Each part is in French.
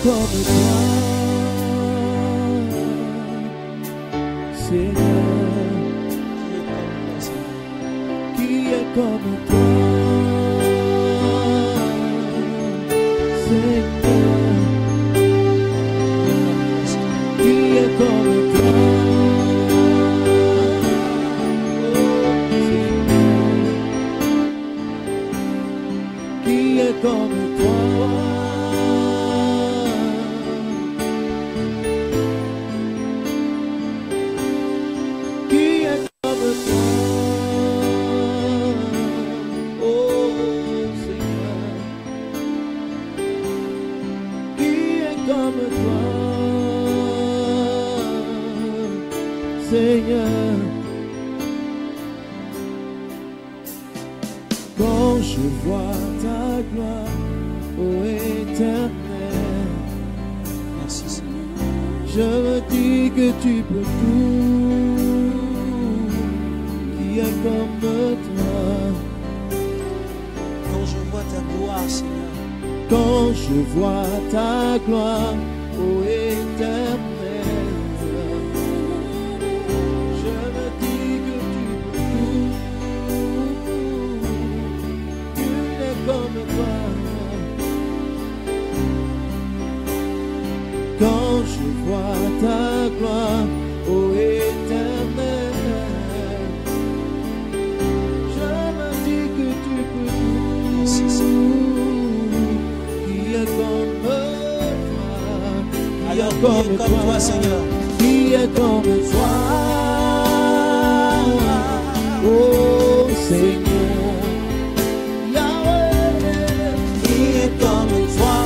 comme toi, Seigneur? Qui est comme toi, Seigneur? Qui est comme toi, Seigneur? Qui est comme toi? Seigneur, quand je vois ta gloire, ô Éternel, Merci Seigneur. je me dis que tu peux tout, qui est comme toi. Quand je vois ta gloire, Seigneur, Quand je vois ta gloire, ô Éternel, quand je vois ta gloire, ô Éternel, je me dis que tu peux tout, qui est comme toi, alors qui est comme toi, Seigneur, qui est comme toi, ô Seigneur, Yahweh, qui est comme toi.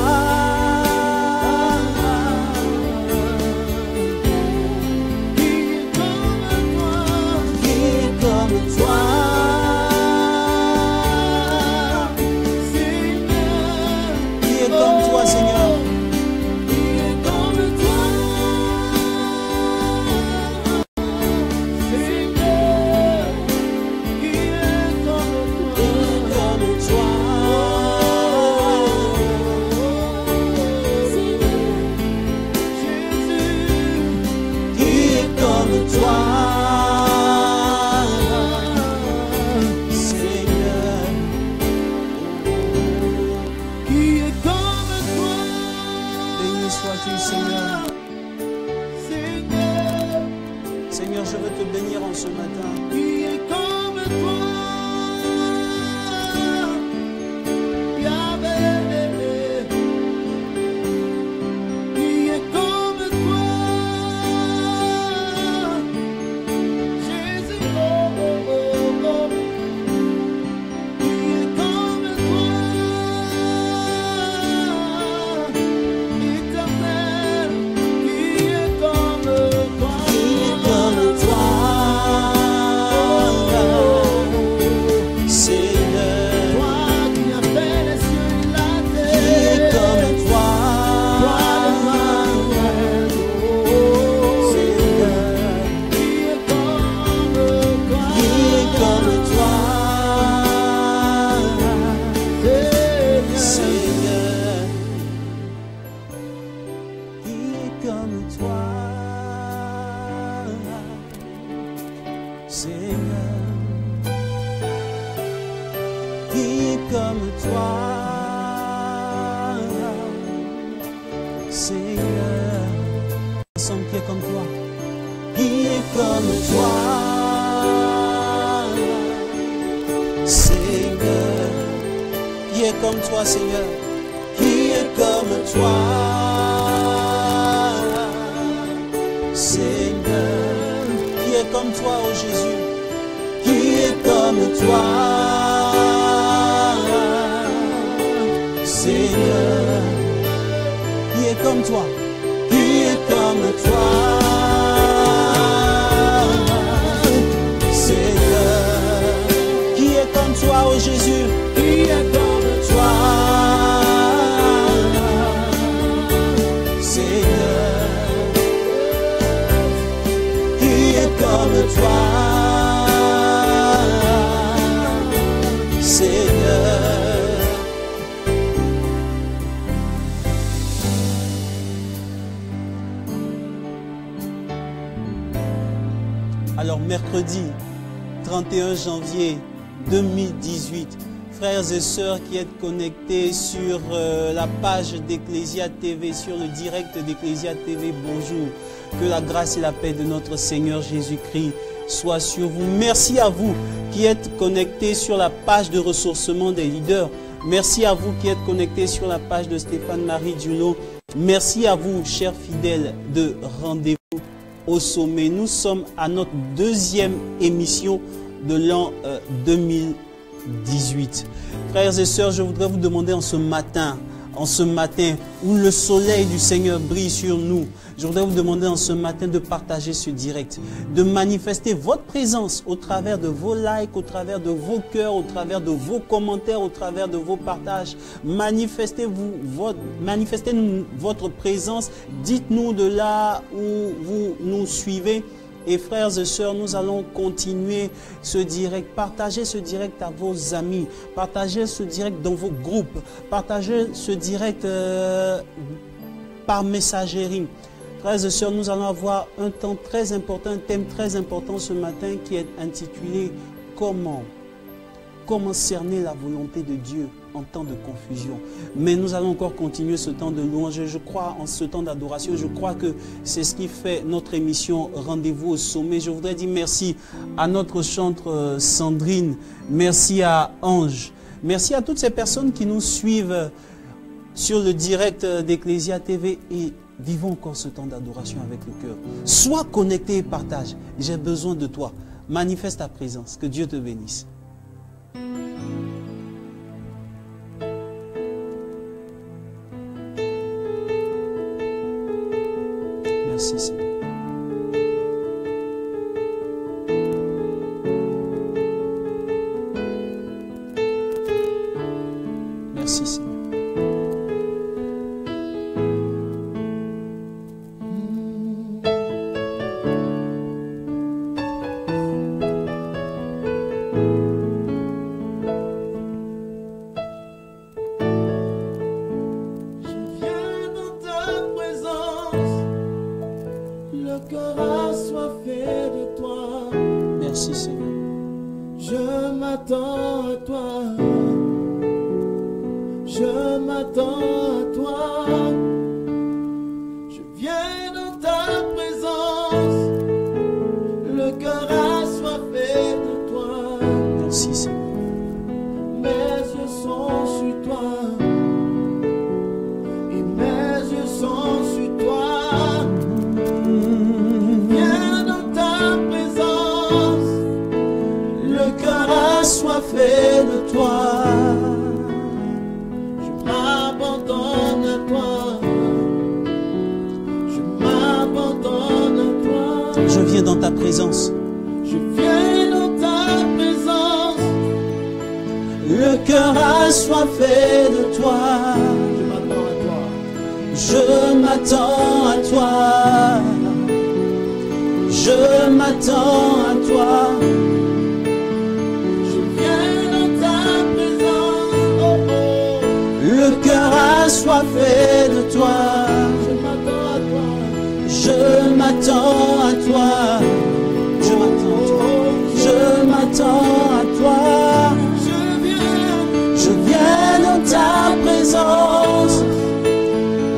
Seigneur, je veux te bénir en ce matin. Qui est comme toi, Yahweh, qui est comme toi, Jésus, oh, oh, oh, oh. Qui est comme toi, Éternel, qui est comme toi. Comme toi, Seigneur, qui est comme toi, Seigneur, qui est comme toi, oh Jésus, qui est comme toi, Seigneur, qui est comme toi, qui est comme toi, Seigneur, qui est comme toi, oh Jésus, qui est comme Seigneur, qui est comme toi, Seigneur. Alors mercredi 31 janvier 2018, frères et sœurs qui êtes connectés sur la page d'Ecclésia TV, sur le direct d'Ecclésia TV, bonjour. Que la grâce et la paix de notre Seigneur Jésus-Christ soient sur vous. Merci à vous qui êtes connectés sur la page de ressourcement des leaders. Merci à vous qui êtes connectés sur la page de Stéphane-Marie Dulot. Merci à vous, chers fidèles de Rendez-vous au sommet. Nous sommes à notre deuxième émission de l'an 2018. Frères et sœurs, je voudrais vous demander en ce matin où le soleil du Seigneur brille sur nous, je voudrais vous demander en ce matin de partager ce direct, de manifester votre présence au travers de vos likes, au travers de vos cœurs, au travers de vos commentaires, au travers de vos partages. Manifestez-nous votre présence. Dites-nous de là où vous nous suivez. Et frères et sœurs, nous allons continuer ce direct. Partagez ce direct à vos amis. Partagez ce direct dans vos groupes. Partagez ce direct par messagerie. Frères et sœurs, nous allons avoir un temps très important, un thème très important ce matin qui est intitulé « Comment cerner la volonté de Dieu en temps de confusion ?» Mais nous allons encore continuer ce temps de louange. Je crois en ce temps d'adoration. Je crois que c'est ce qui fait notre émission Rendez-vous au sommet. Je voudrais dire merci à notre chantre Sandrine. Merci à Ange. Merci à toutes ces personnes qui nous suivent sur le direct d'Ecclésia TV et vivons encore ce temps d'adoration avec le cœur. Sois connecté et partage. J'ai besoin de toi. Manifeste ta présence. Que Dieu te bénisse. Merci Seigneur. Merci Seigneur. Merci Seigneur. Je m'attends à toi. Je m'attends à toi. Je viens dans ta présence. Le cœur assoiffé de toi. Merci Seigneur. Mes yeux sont sur toi. Et mes yeux sont sur toi. Viens dans ta présence. Le cœur assoiffé de toi. Je m'abandonne à toi. Je m'abandonne à toi. Je viens dans ta présence. Je viens dans ta présence. Le cœur assoiffé de toi. Je m'attends à toi. Je m'attends à toi. Je viens dans ta présence. Oh, oh. Le cœur assoiffé de toi. Je m'attends à toi. Je m'attends à toi. Je m'attends à toi. Je viens dans ta présence.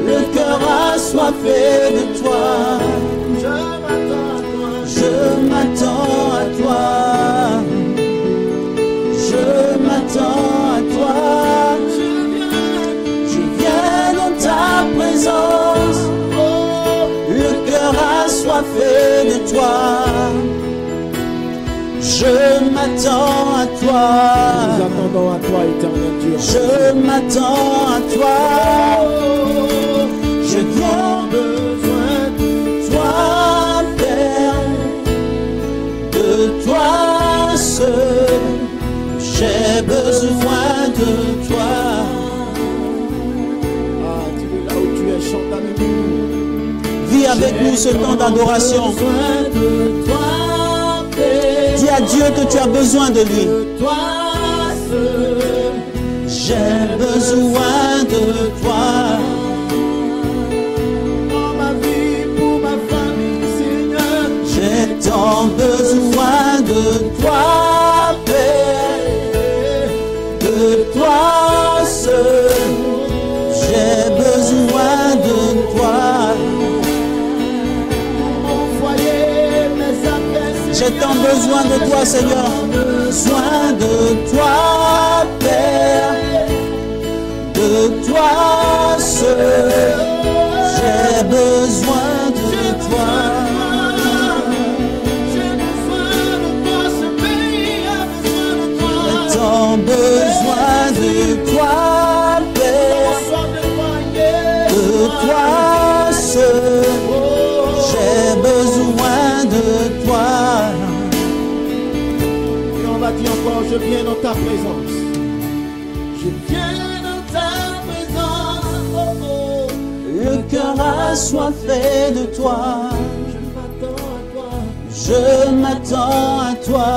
Le cœur assoiffé de toi. Je m'attends à toi. Je m'attends à toi. Je viens dans ta présence. Le cœur assoiffé de toi. Je m'attends à toi. Nous attendons à toi, éternel Dieu. Je m'attends à toi. Je viens besoin de toi, Père, de toi seul. J'ai besoin de toi. Ah, tu es là où tu es, chante avec nous. Vis avec nous ce temps d'adoration. Dis à Dieu que tu as besoin de lui. J'ai besoin de toi. Pour ma vie, pour ma famille, Seigneur. J'ai tant tant besoin de toi, Père, de toi seul. J'ai besoin de toi. J'ai tant besoin de toi, Seigneur. Besoin de toi, Père, de toi seul. J'ai besoin de toi. J'ai tant besoin de toi, Père, de toi seul. J'ai besoin de toi. Et on va dire encore, je viens dans ta présence. Je viens dans ta présence. Oh, oh. Le cœur assoiffé de toi. Je m'attends à toi. Je m'attends à toi.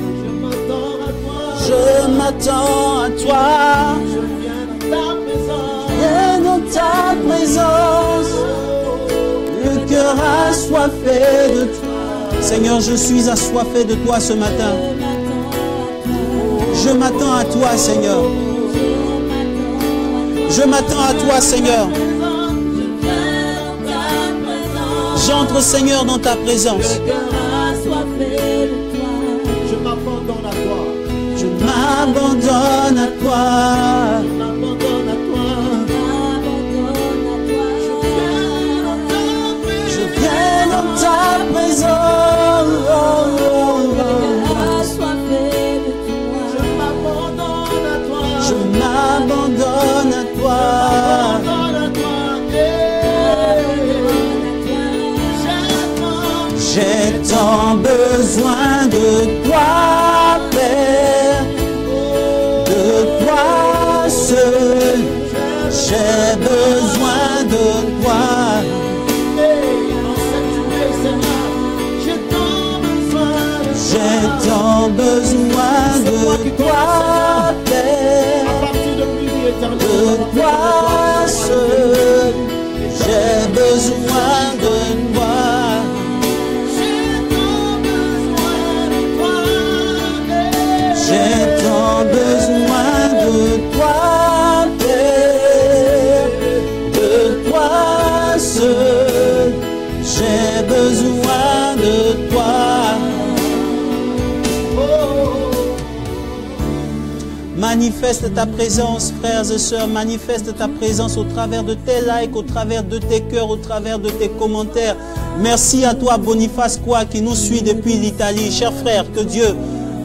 Je m'attends à toi. Je m'attends à toi. Je viens dans ta présence. Viens dans ta présence. Le cœur assoiffé de toi. Seigneur, je suis assoiffé de toi ce matin. Je m'attends à toi, Seigneur. Je m'attends à toi, Seigneur. J'entre, Seigneur, dans ta présence. Je m'abandonne à toi. Je m'abandonne à toi. Je m'abandonne à toi. Je viens dans ta présence. Je m'abandonne à toi. J'ai tant besoin de toi, Père, de toi seul. J'ai besoin de toi. J'ai tant besoin de toi, Père, de toi seul. J'ai besoin de toi. J'ai tant besoin de toi, Père, de toi seul. J'ai besoin de toi. Manifeste ta présence, frères et sœurs, manifeste ta présence au travers de tes likes, au travers de tes cœurs, au travers de tes commentaires. Merci à toi, Boniface Quoi, qui nous suit depuis l'Italie. Cher frère, que Dieu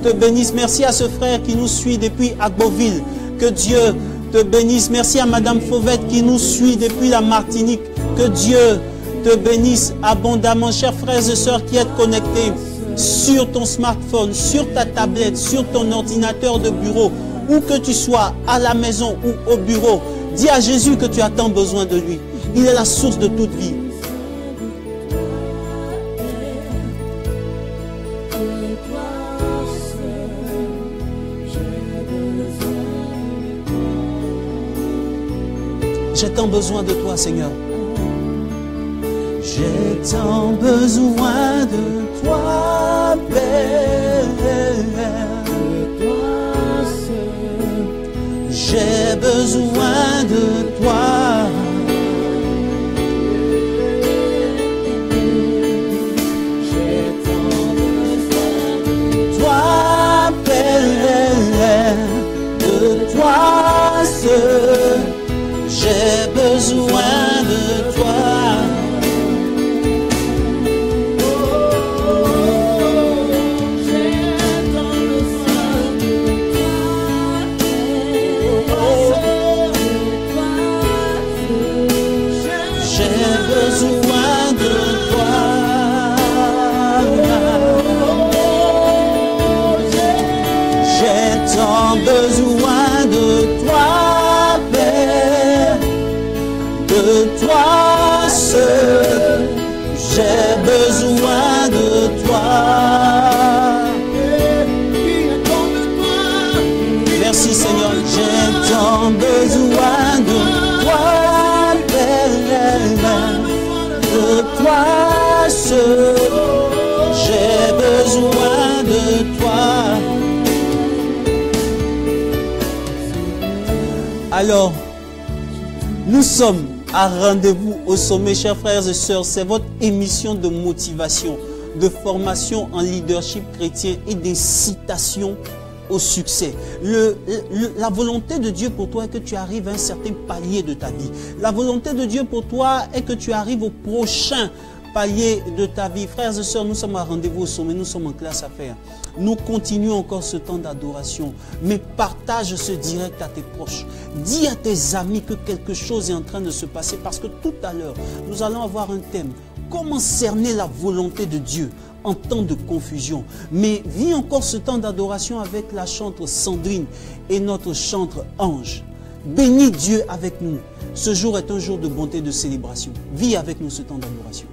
te bénisse. Merci à ce frère qui nous suit depuis Agboville. Que Dieu te bénisse. Merci à Madame Fauvette qui nous suit depuis la Martinique. Que Dieu te bénisse abondamment. Chers frères et sœurs qui êtes connectés sur ton smartphone, sur ta tablette, sur ton ordinateur de bureau, où que tu sois, à la maison ou au bureau, dis à Jésus que tu as tant besoin de lui. Il est la source de toute vie. J'ai tant besoin de toi, Seigneur. J'ai tant besoin de toi, Père. J'ai besoin de toi. J'ai tant besoin de toi, Père, de toi seul. J'ai besoin de toi. Besoin de toi, Père, de toi seul, j'ai besoin de toi. Merci Seigneur, j'ai tant besoin de toi, Père, de toi seul, j'ai Alors, nous sommes à rendez-vous au sommet, chers frères et sœurs. C'est votre émission de motivation, de formation en leadership chrétien et d'incitation au succès. La volonté de Dieu pour toi est que tu arrives à un certain palier de ta vie. La volonté de Dieu pour toi est que tu arrives au prochain palier de ta vie. Frères et sœurs, nous sommes à rendez-vous au sommet, nous sommes en classe à faire. Nous continuons encore ce temps d'adoration, mais partage ce direct à tes proches. Dis à tes amis que quelque chose est en train de se passer, parce que tout à l'heure, nous allons avoir un thème. Comment cerner la volonté de Dieu en temps de confusion? Mais vis encore ce temps d'adoration avec la chantre Sandrine et notre chantre Ange. Bénis Dieu avec nous. Ce jour est un jour de bonté, de célébration. Vis avec nous ce temps d'adoration.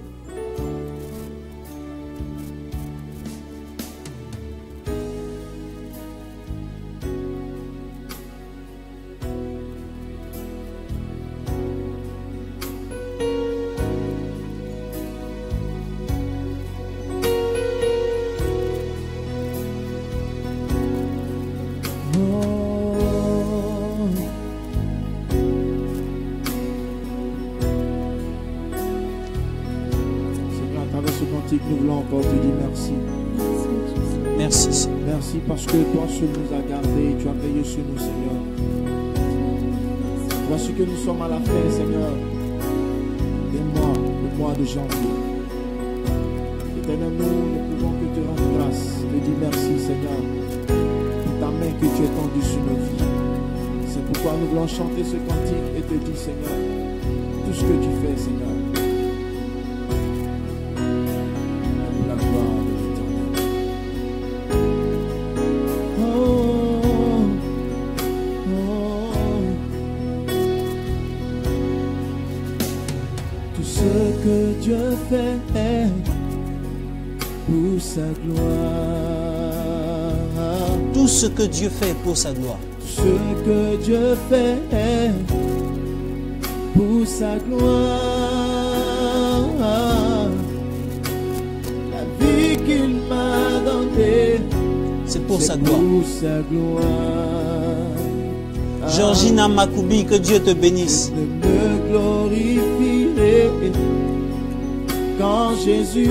Nous voulons encore te dire merci. Merci. Merci parce que toi seul nous as gardés, tu as veillé sur nous, Seigneur. Voici que nous sommes à la fin, Seigneur, le mois de janvier. Éternel, nous ne pouvons que te rendre grâce, te dire merci, Seigneur, pour ta main que tu as tendue sur nos vies. C'est pourquoi nous voulons chanter ce cantique et te dire, Seigneur, tout ce que tu fais, Seigneur. Dieu fait pour sa gloire. Tout ce que Dieu fait pour sa gloire. Tout ce que Dieu fait pour sa gloire. La vie qu'il m'a donnée, c'est pour sa gloire. Pour sa gloire. Georgina Makoubi, que Dieu te bénisse. Je me glorifierai quand Jésus,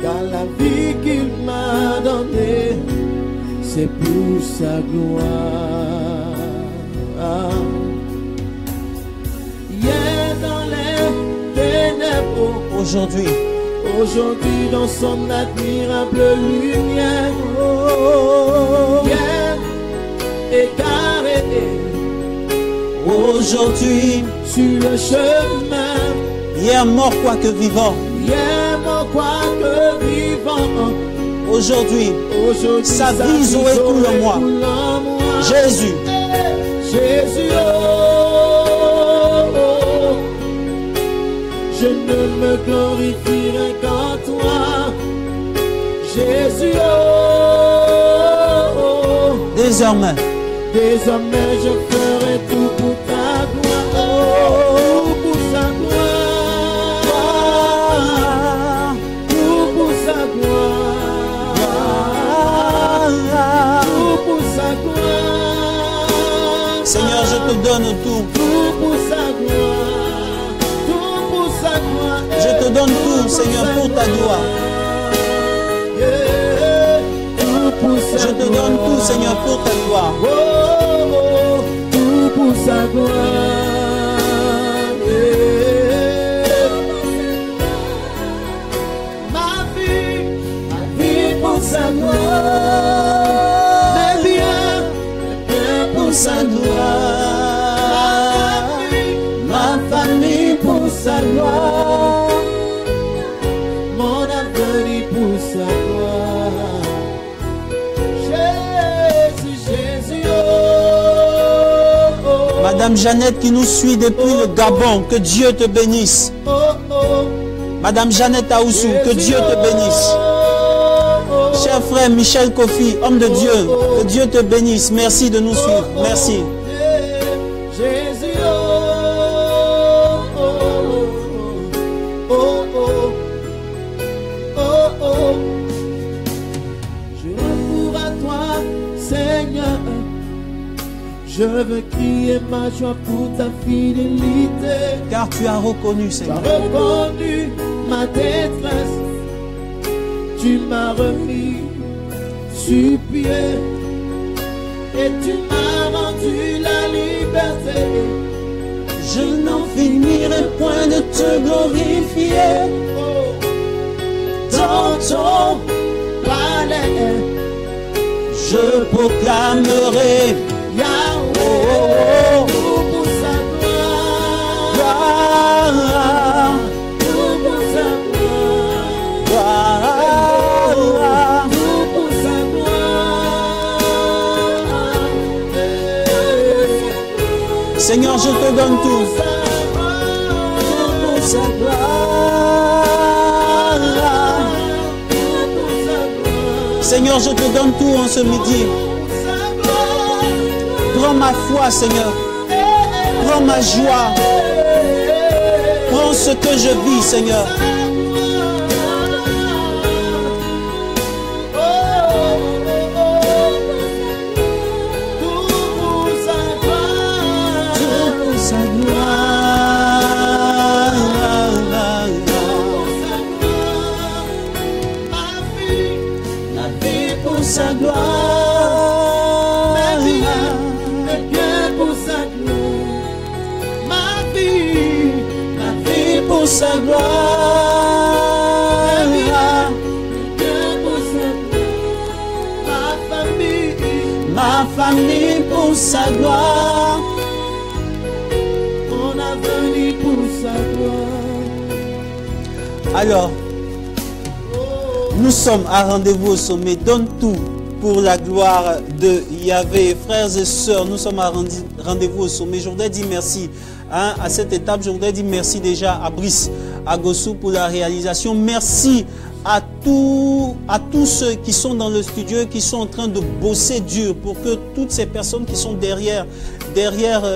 car la vie qu'il m'a donnée, c'est pour sa gloire. Hier dans les ténèbres, aujourd'hui dans son admirable lumière, hier égaré, aujourd'hui sur le chemin, hier mort quoique vivant, hier mort quoique vivant, aujourd'hui sa vie Zoé coule en moi. Jésus, Jésus, je ne me glorifierai qu'en toi. Jésus, désormais je ferai tout pour ta gloire. Pour sa gloire, pour sa gloire, pour sa gloire. Seigneur, je te donne tout. Pour sa gloire, pour sa gloire. Je te donne tout, Seigneur, pour ta gloire. Je te donne tout, Seigneur, pour ta gloire. Tout pour sa gloire. Ma vie pour sa gloire. Mes biens pour sa gloire. Ma famille pour sa gloire. Mon avenir pour sa gloire. Madame Jeannette qui nous suit depuis le Gabon, que Dieu te bénisse. Madame Jeannette Aoussou, que Dieu te bénisse. Cher frère Michel Kofi, homme de Dieu, que Dieu te bénisse. Merci de nous suivre. Merci. Je recours à toi, Seigneur. Je veux crier ma joie pour ta fidélité. Car tu as reconnu, Tu Seigneur. as reconnu ma détresse. Tu m'as remis sur pied. Et tu m'as rendu la liberté. Je n'en finirai point de te glorifier. Dans ton palais, Je proclamerai Yahweh, pour sa gloire, gloire, pour sa gloire, gloire. pour sa gloire. Seigneur, je te donne tout. Pour sa gloire, pour sa gloire, Seigneur, je te donne tout en ce midi. pour sa gloire. Prends ma foi, Seigneur. Prends ma joie. Prends ce que je vis, Seigneur. Tout pour sa gloire. La vie pour sa gloire. La vie pour sa gloire. Ma famille pour sa gloire. On a venu pour sa gloire. Alors, nous sommes à rendez-vous au sommet. Donne tout pour la gloire de Yahvé. Frères et sœurs, nous sommes à rendez-vous au sommet. Je voudrais dire merci à cette étape. Je voudrais dire merci déjà à Brice, à Gossou pour la réalisation. Merci à tous ceux qui sont dans le studio, qui sont en train de bosser dur pour que toutes ces personnes qui sont derrière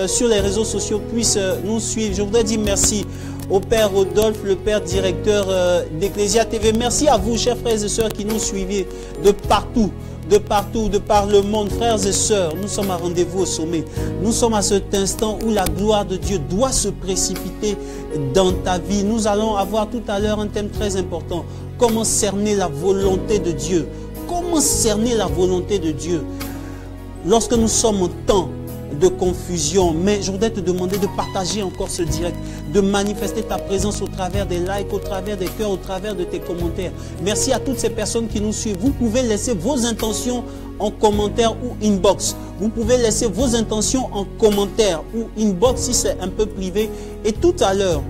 sur les réseaux sociaux puissent nous suivre. Je voudrais dire merci au Père Rodolphe, le Père directeur d'Ecclesia TV. Merci à vous, chers frères et sœurs, qui nous suivez de partout, de par le monde. Frères et sœurs, nous sommes à rendez-vous au sommet. Nous sommes à cet instant où la gloire de Dieu doit se précipiter dans ta vie. Nous allons avoir tout à l'heure un thème très important. Comment cerner la volonté de Dieu? Comment cerner la volonté de Dieu? Lorsque nous sommes en temps de confusion, mais je voudrais te demander de partager encore ce direct, de manifester ta présence au travers des likes, au travers des cœurs, au travers de tes commentaires. Merci à toutes ces personnes qui nous suivent. Vous pouvez laisser vos intentions en commentaire ou inbox. Vous pouvez laisser vos intentions en commentaire ou inbox si c'est un peu privé. Et tout à l'heure,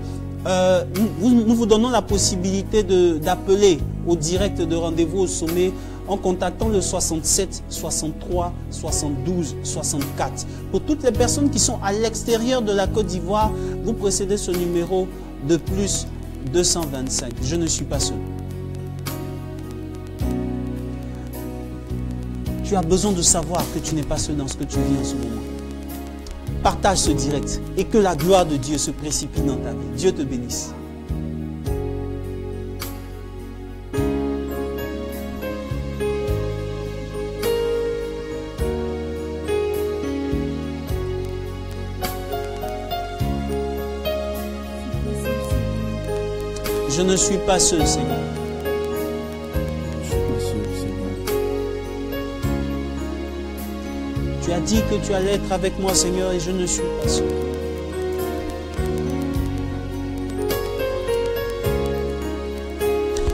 nous vous donnons la possibilité d'appeler au direct de rendez-vous au sommet en contactant le 67 63 72 64. Pour toutes les personnes qui sont à l'extérieur de la Côte d'Ivoire, vous précédez ce numéro de plus 225. Je ne suis pas seul. Tu as besoin de savoir que tu n'es pas seul dans ce que tu vis en ce moment. Partage ce direct et que la gloire de Dieu se précipite dans ta vie. Dieu te bénisse. Je ne suis pas seul, Seigneur. Je suis pas seul, Seigneur. Tu as dit que tu allais être avec moi, Seigneur, et je ne suis pas seul.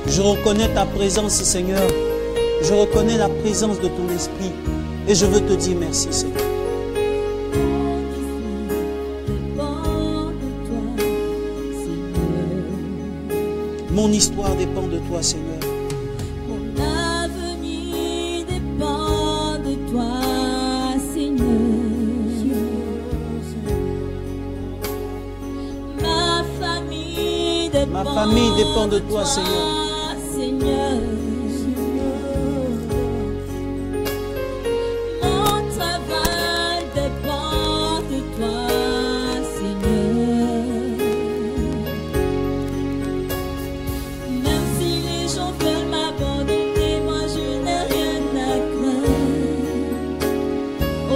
Je reconnais ta présence, Seigneur. Je reconnais la présence de ton esprit. Et je veux te dire merci, Seigneur. Mon histoire dépend de toi, Seigneur. Mon avenir dépend de toi, Seigneur. Ma famille dépend de toi, Seigneur. Seigneur. Mon travail dépend de toi, Seigneur. Même si les gens veulent m'abandonner, moi je n'ai rien à craindre. Oh,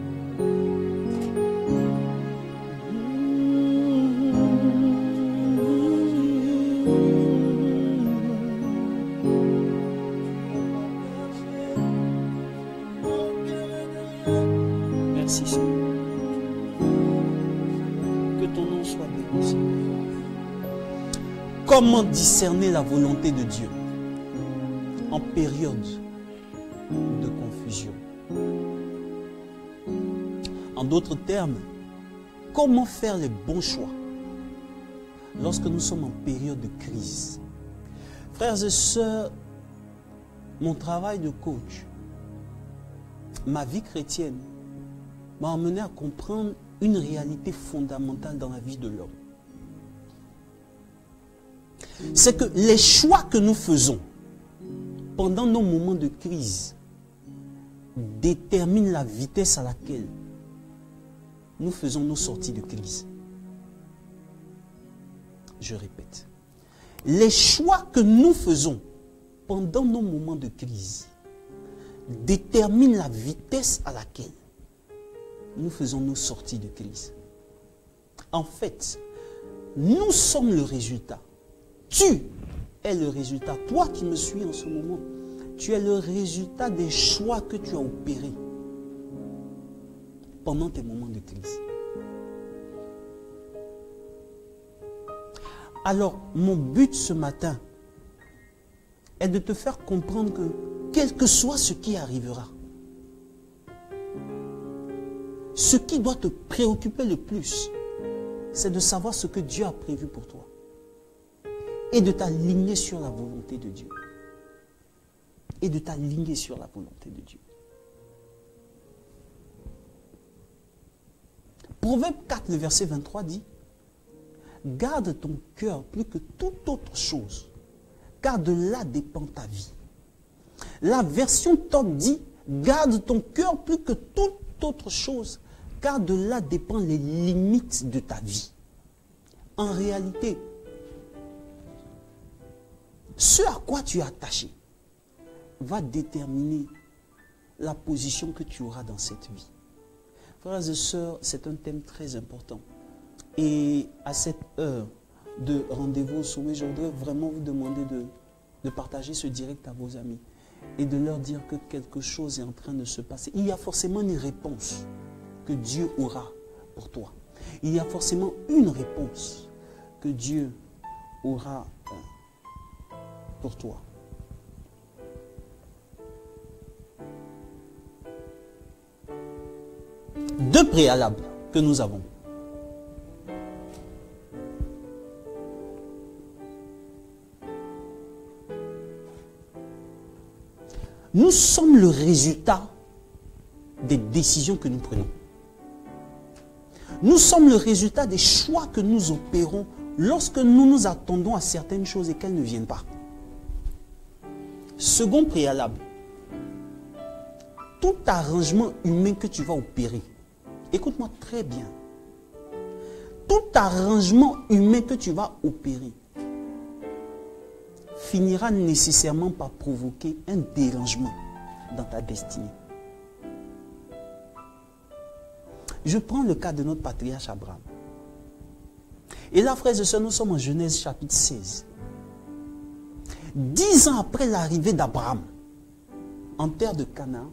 ton nom soit béni, Seigneur. Comment discerner la volonté de Dieu en période de confusion? En d'autres termes, comment faire les bons choix lorsque nous sommes en période de crise? Frères et sœurs, mon travail de coach, ma vie chrétienne m'a amené à comprendre une réalité fondamentale dans la vie de l'homme. C'est que les choix que nous faisons pendant nos moments de crise déterminent la vitesse à laquelle nous faisons nos sorties de crise. Je répète. Les choix que nous faisons pendant nos moments de crise déterminent la vitesse à laquelle nous faisons nos sorties de crise. En fait, nous sommes le résultat. Tu es le résultat. Toi qui me suis en ce moment, tu es le résultat des choix que tu as opérés pendant tes moments de crise. Alors, mon but ce matin est de te faire comprendre que, quel que soit ce qui arrivera, ce qui doit te préoccuper le plus, c'est de savoir ce que Dieu a prévu pour toi et de t'aligner sur la volonté de Dieu. Et de t'aligner sur la volonté de Dieu. Proverbe 4, le verset 23 dit: garde ton cœur plus que toute autre chose, car de là dépend ta vie. La version Top dit: garde ton cœur plus que toute autre chose, car de là dépendent les limites de ta vie. En réalité, ce à quoi tu es attaché va déterminer la position que tu auras dans cette vie. Frères et sœurs, c'est un thème très important. Et à cette heure de rendez-vous au sommet, je voudrais vraiment vous demander de partager ce direct à vos amis et de leur dire que quelque chose est en train de se passer. Il y a forcément une réponse que Dieu aura pour toi. Il y a forcément une réponse que Dieu aura pour toi. Deux préalables que nous avons. Nous sommes le résultat des décisions que nous prenons. Nous sommes le résultat des choix que nous opérons lorsque nous nous attendons à certaines choses et qu'elles ne viennent pas. Second préalable, tout arrangement humain que tu vas opérer, écoute-moi très bien, tout arrangement humain que tu vas opérer finira nécessairement par provoquer un dérangement dans ta destinée. Je prends le cas de notre patriarche Abraham. Et là, frères et sœurs, nous sommes en Genèse chapitre 16. 10 ans après l'arrivée d'Abraham en terre de Canaan,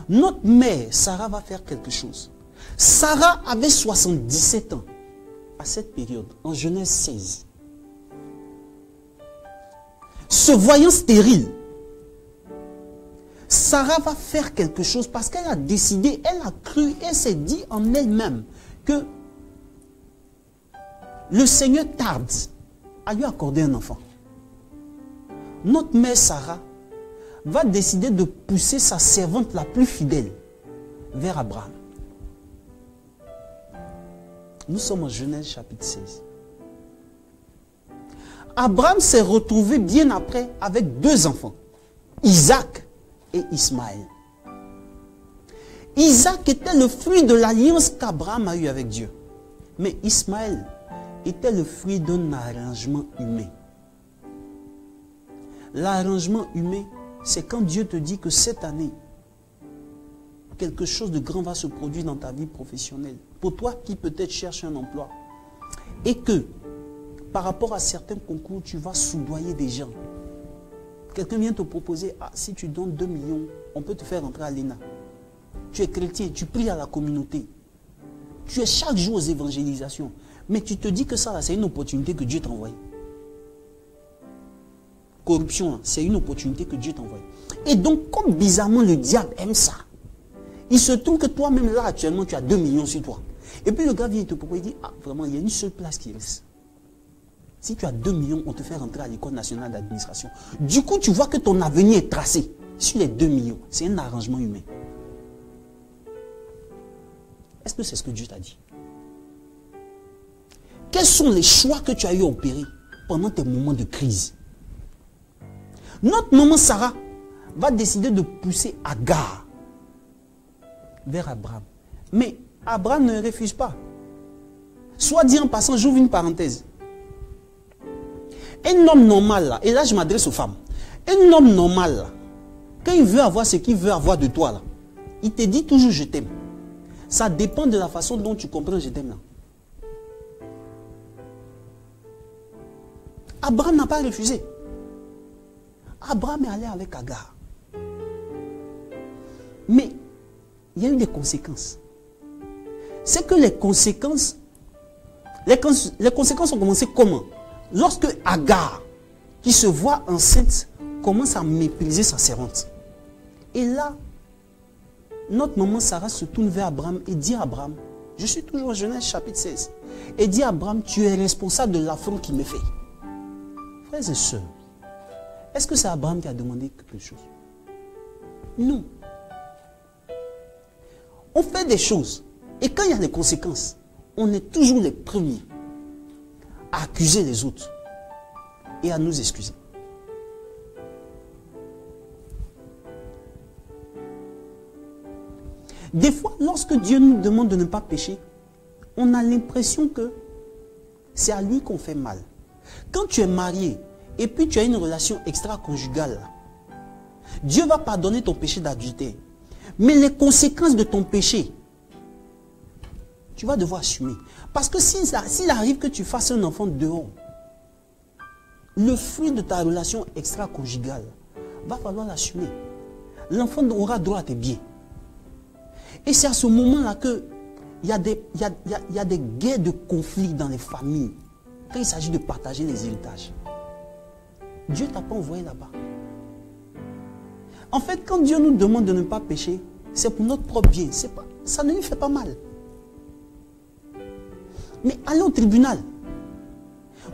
notre mère, Sarah, va faire quelque chose. Sarah avait 77 ans à cette période, en Genèse 16. Se voyant stérile, Sarah va faire quelque chose parce qu'elle a décidé, elle a cru, elle s'est dit en elle-même que le Seigneur tarde à lui accorder un enfant. Notre mère Sarah va décider de pousser sa servante la plus fidèle vers Abraham. Nous sommes en Genèse chapitre 16. Abraham s'est retrouvé bien après avec 2 enfants, Isaac et Ismaël. Isaac était le fruit de l'alliance qu'Abraham a eue avec Dieu. Mais Ismaël était le fruit d'un arrangement humain. L'arrangement humain, c'est quand Dieu te dit que cette année, quelque chose de grand va se produire dans ta vie professionnelle. Pour toi qui peut-être cherches un emploi. Et que, par rapport à certains concours, tu vas soudoyer des gens. Quelqu'un vient te proposer, ah, si tu donnes 2 millions, on peut te faire entrer à l'ENA. Tu es chrétien, tu pries à la communauté. Tu es chaque jour aux évangélisations. Mais tu te dis que ça, c'est une opportunité que Dieu t'a envoyée. Corruption, c'est une opportunité que Dieu t'a envoyée. Et donc, comme bizarrement le diable aime ça, il se trouve que toi-même, là, actuellement, tu as 2 millions sur toi. Et puis le gars vient te proposer, il dit, ah, vraiment, il y a une seule place qui reste. Si tu as 2 millions, on te fait rentrer à l'école nationale d'administration. Du coup, tu vois que ton avenir est tracé sur les 2 millions. C'est un arrangement humain. Est-ce que c'est ce que Dieu t'a dit? Quels sont les choix que tu as eu à opérer pendant tes moments de crise? Notre maman Sarah va décider de pousser Agar vers Abraham. Mais Abraham ne refuse pas. Soit dit en passant, j'ouvre une parenthèse. Un homme normal, là, et là je m'adresse aux femmes. Un homme normal, là, quand il veut avoir ce qu'il veut avoir de toi, là, il te dit toujours je t'aime. Ça dépend de la façon dont tu comprends je t'aime là. Abraham n'a pas refusé. Abraham est allé avec Agar. Mais il y a eu des conséquences. C'est que les conséquences ont commencé comment? Lorsque Agar, qui se voit enceinte, commence à mépriser sa servante. Et là, notre maman Sarah se tourne vers Abraham et dit à Abraham, je suis toujours en Genèse chapitre 16, et dit à Abraham, tu es responsable de l'affront qu'il me fait. Frères et sœurs, est-ce que c'est Abraham qui a demandé quelque chose? Non. On fait des choses, et quand il y a des conséquences, on est toujours les premiers à accuser les autres et à nous excuser. Des fois, lorsque Dieu nous demande de ne pas pécher, on a l'impression que c'est à lui qu'on fait mal. Quand tu es marié et puis tu as une relation extra-conjugale, Dieu va pardonner ton péché d'adultère. Mais les conséquences de ton péché, tu vas devoir assumer. Parce que s'il arrive que tu fasses un enfant dehors, le fruit de ta relation extra-conjugale, va falloir l'assumer. L'enfant aura droit à tes biens. Et c'est à ce moment-là qu'il y a des guerres de conflits dans les familles. Quand il s'agit de partager les héritages. Dieu ne t'a pas envoyé là-bas. En fait, quand Dieu nous demande de ne pas pécher, c'est pour notre propre bien. Ça ne lui fait pas mal. Mais allez au tribunal.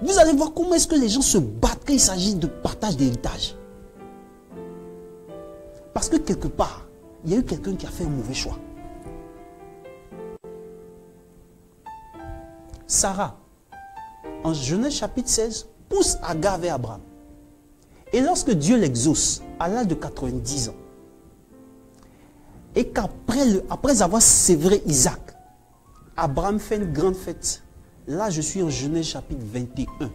Vous allez voir comment est-ce que les gens se battent quand il s'agit de partage d'héritage. Parce que quelque part, il y a eu quelqu'un qui a fait un mauvais choix. Sarah, en Genèse chapitre 16, pousse Agar vers Abraham. Et lorsque Dieu l'exauce à l'âge de 90 ans, et qu'après avoir sévré Isaac, Abraham fait une grande fête. Là, je suis en Genèse chapitre 21.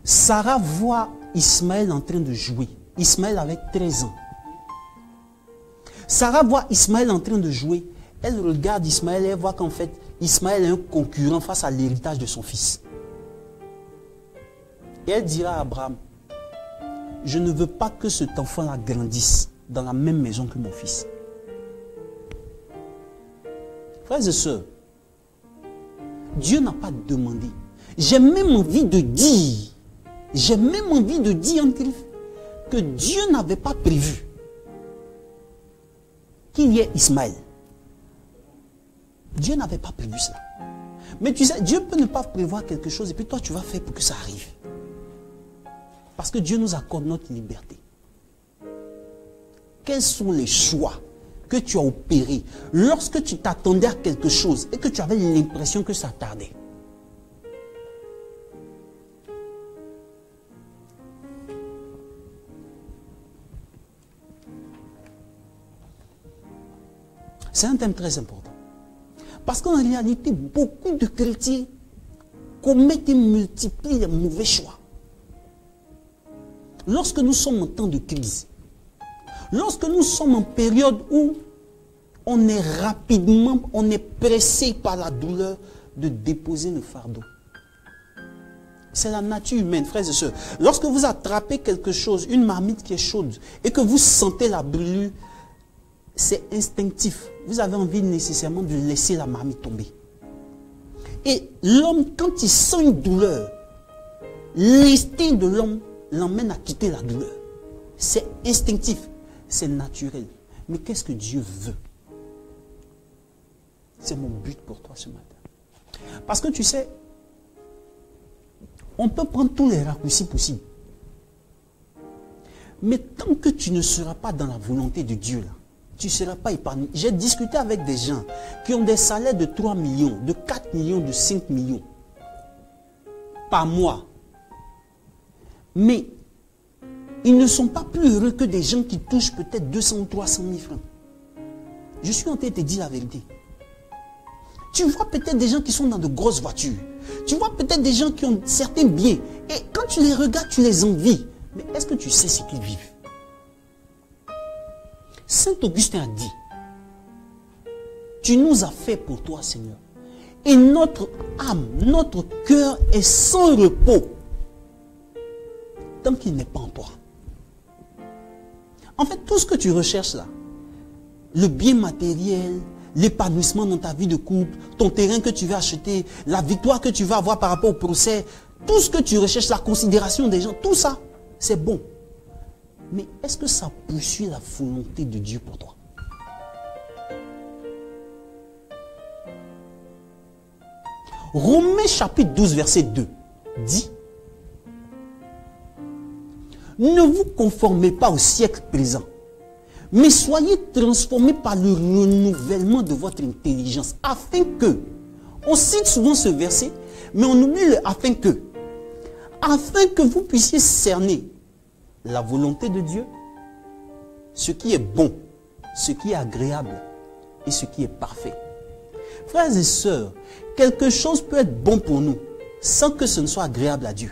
Sarah voit Ismaël en train de jouer. Ismaël avait 13 ans. Sarah voit Ismaël en train de jouer. Elle regarde Ismaël et elle voit qu'en fait, Ismaël est un concurrent face à l'héritage de son fils. Et elle dira à Abraham, je ne veux pas que cet enfant-là grandisse dans la même maison que mon fils. Frères et sœurs, Dieu n'a pas demandé. J'ai même envie de dire, que Dieu n'avait pas prévu qu'il y ait Ismaël. Dieu n'avait pas prévu cela. Mais tu sais, Dieu peut ne pas prévoir quelque chose et puis toi tu vas faire pour que ça arrive. Parce que Dieu nous accorde notre liberté. Quels sont les choix que tu as opérés lorsque tu t'attendais à quelque chose et que tu avais l'impression que ça tardait? C'est un thème très important. Parce qu'en réalité, beaucoup de chrétiens commettent et multiplient les mauvais choix. Lorsque nous sommes en temps de crise, lorsque nous sommes en période où on est pressé par la douleur de déposer le fardeau. C'est la nature humaine, frères et sœurs. Lorsque vous attrapez quelque chose, une marmite qui est chaude, et que vous sentez la brûlure, c'est instinctif. Vous avez envie nécessairement de laisser la marmite tomber. Et l'homme, quand il sent une douleur, l'instinct de l'homme l'emmène à quitter la douleur. C'est instinctif, c'est naturel. Mais qu'est-ce que Dieu veut? C'est mon but pour toi ce matin. Parce que tu sais, on peut prendre tous les raccourcis possibles. Mais tant que tu ne seras pas dans la volonté de Dieu, là, tu ne seras pas épargné. J'ai discuté avec des gens qui ont des salaires de 3 millions, de 4 millions, de 5 millions par mois. Mais ils ne sont pas plus heureux que des gens qui touchent peut-être 200 ou 300 000 francs. Je suis en train de te dire la vérité. Tu vois peut-être des gens qui sont dans de grosses voitures. Tu vois peut-être des gens qui ont certains biens. Et quand tu les regardes, tu les envies. Mais est-ce que tu sais ce qu'ils vivent? Saint Augustin a dit, tu nous as fait pour toi, Seigneur. Et notre âme, notre cœur est sans repos tant qu'il n'est pas en toi. En fait, tout ce que tu recherches là, le bien matériel, l'épanouissement dans ta vie de couple, ton terrain que tu vas acheter, la victoire que tu vas avoir par rapport au procès, tout ce que tu recherches, la considération des gens, tout ça, c'est bon. Mais est-ce que ça poursuit la volonté de Dieu pour toi? Romains chapitre 12, verset 2 dit: ne vous conformez pas au siècle présent, mais soyez transformés par le renouvellement de votre intelligence, afin que, on cite souvent ce verset, mais on oublie le afin que vous puissiez cerner la volonté de Dieu, ce qui est bon, ce qui est agréable et ce qui est parfait. Frères et sœurs, quelque chose peut être bon pour nous sans que ce ne soit agréable à Dieu.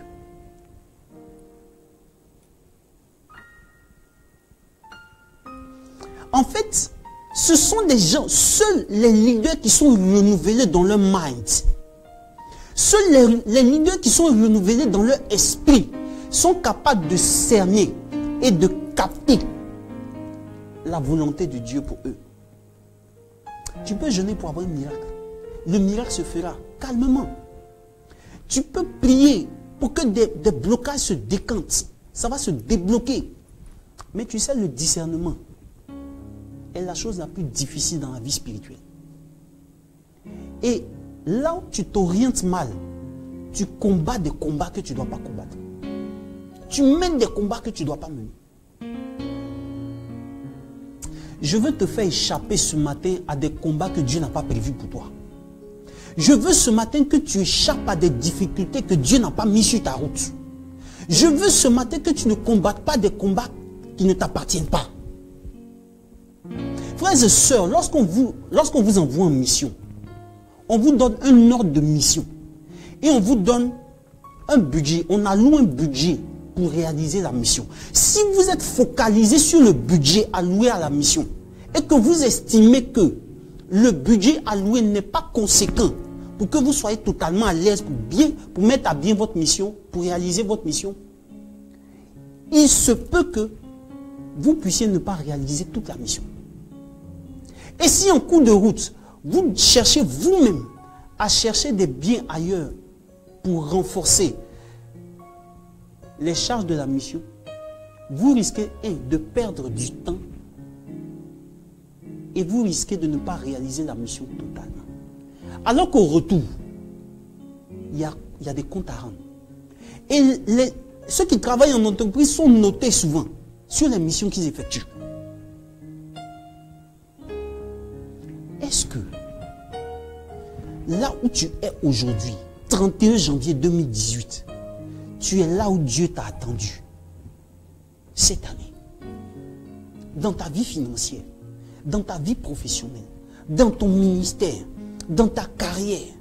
En fait, ce sont des gens, seuls les leaders qui sont renouvelés dans leur mind, seuls les leaders qui sont renouvelés dans leur esprit sont capables de cerner et de capter la volonté de Dieu pour eux. Tu peux jeûner pour avoir un miracle. Le miracle se fera calmement. Tu peux prier pour que des blocages se décantent. Ça va se débloquer. Mais tu sais, le discernement est la chose la plus difficile dans la vie spirituelle. Et là où tu t'orientes mal, tu combats des combats que tu ne dois pas combattre. Tu mènes des combats que tu ne dois pas mener. Je veux te faire échapper ce matin à des combats que Dieu n'a pas prévus pour toi. Je veux ce matin que tu échappes à des difficultés que Dieu n'a pas mis sur ta route. Je veux ce matin que tu ne combattes pas des combats qui ne t'appartiennent pas. Frères et sœurs, lorsqu'on vous envoie en mission, on vous donne un ordre de mission. Et on vous donne un budget, on alloue un budget pour réaliser la mission. Si vous êtes focalisé sur le budget alloué à la mission et que vous estimez que le budget alloué n'est pas conséquent pour que vous soyez totalement à l'aise pour mettre à bien votre mission, pour réaliser votre mission, il se peut que vous puissiez ne pas réaliser toute la mission. Et si en cours de route, vous cherchez vous-même à chercher des biens ailleurs pour renforcer les charges de la mission, vous risquez de perdre du temps et vous risquez de ne pas réaliser la mission totalement. Alors qu'au retour, il y a des comptes à rendre. Et ceux qui travaillent en entreprise sont notés souvent sur les missions qu'ils effectuent. Est-ce que là où tu es aujourd'hui, 31 janvier 2018, tu es là où Dieu t'a attendu cette année? Dans ta vie financière, dans ta vie professionnelle, dans ton ministère, dans ta carrière,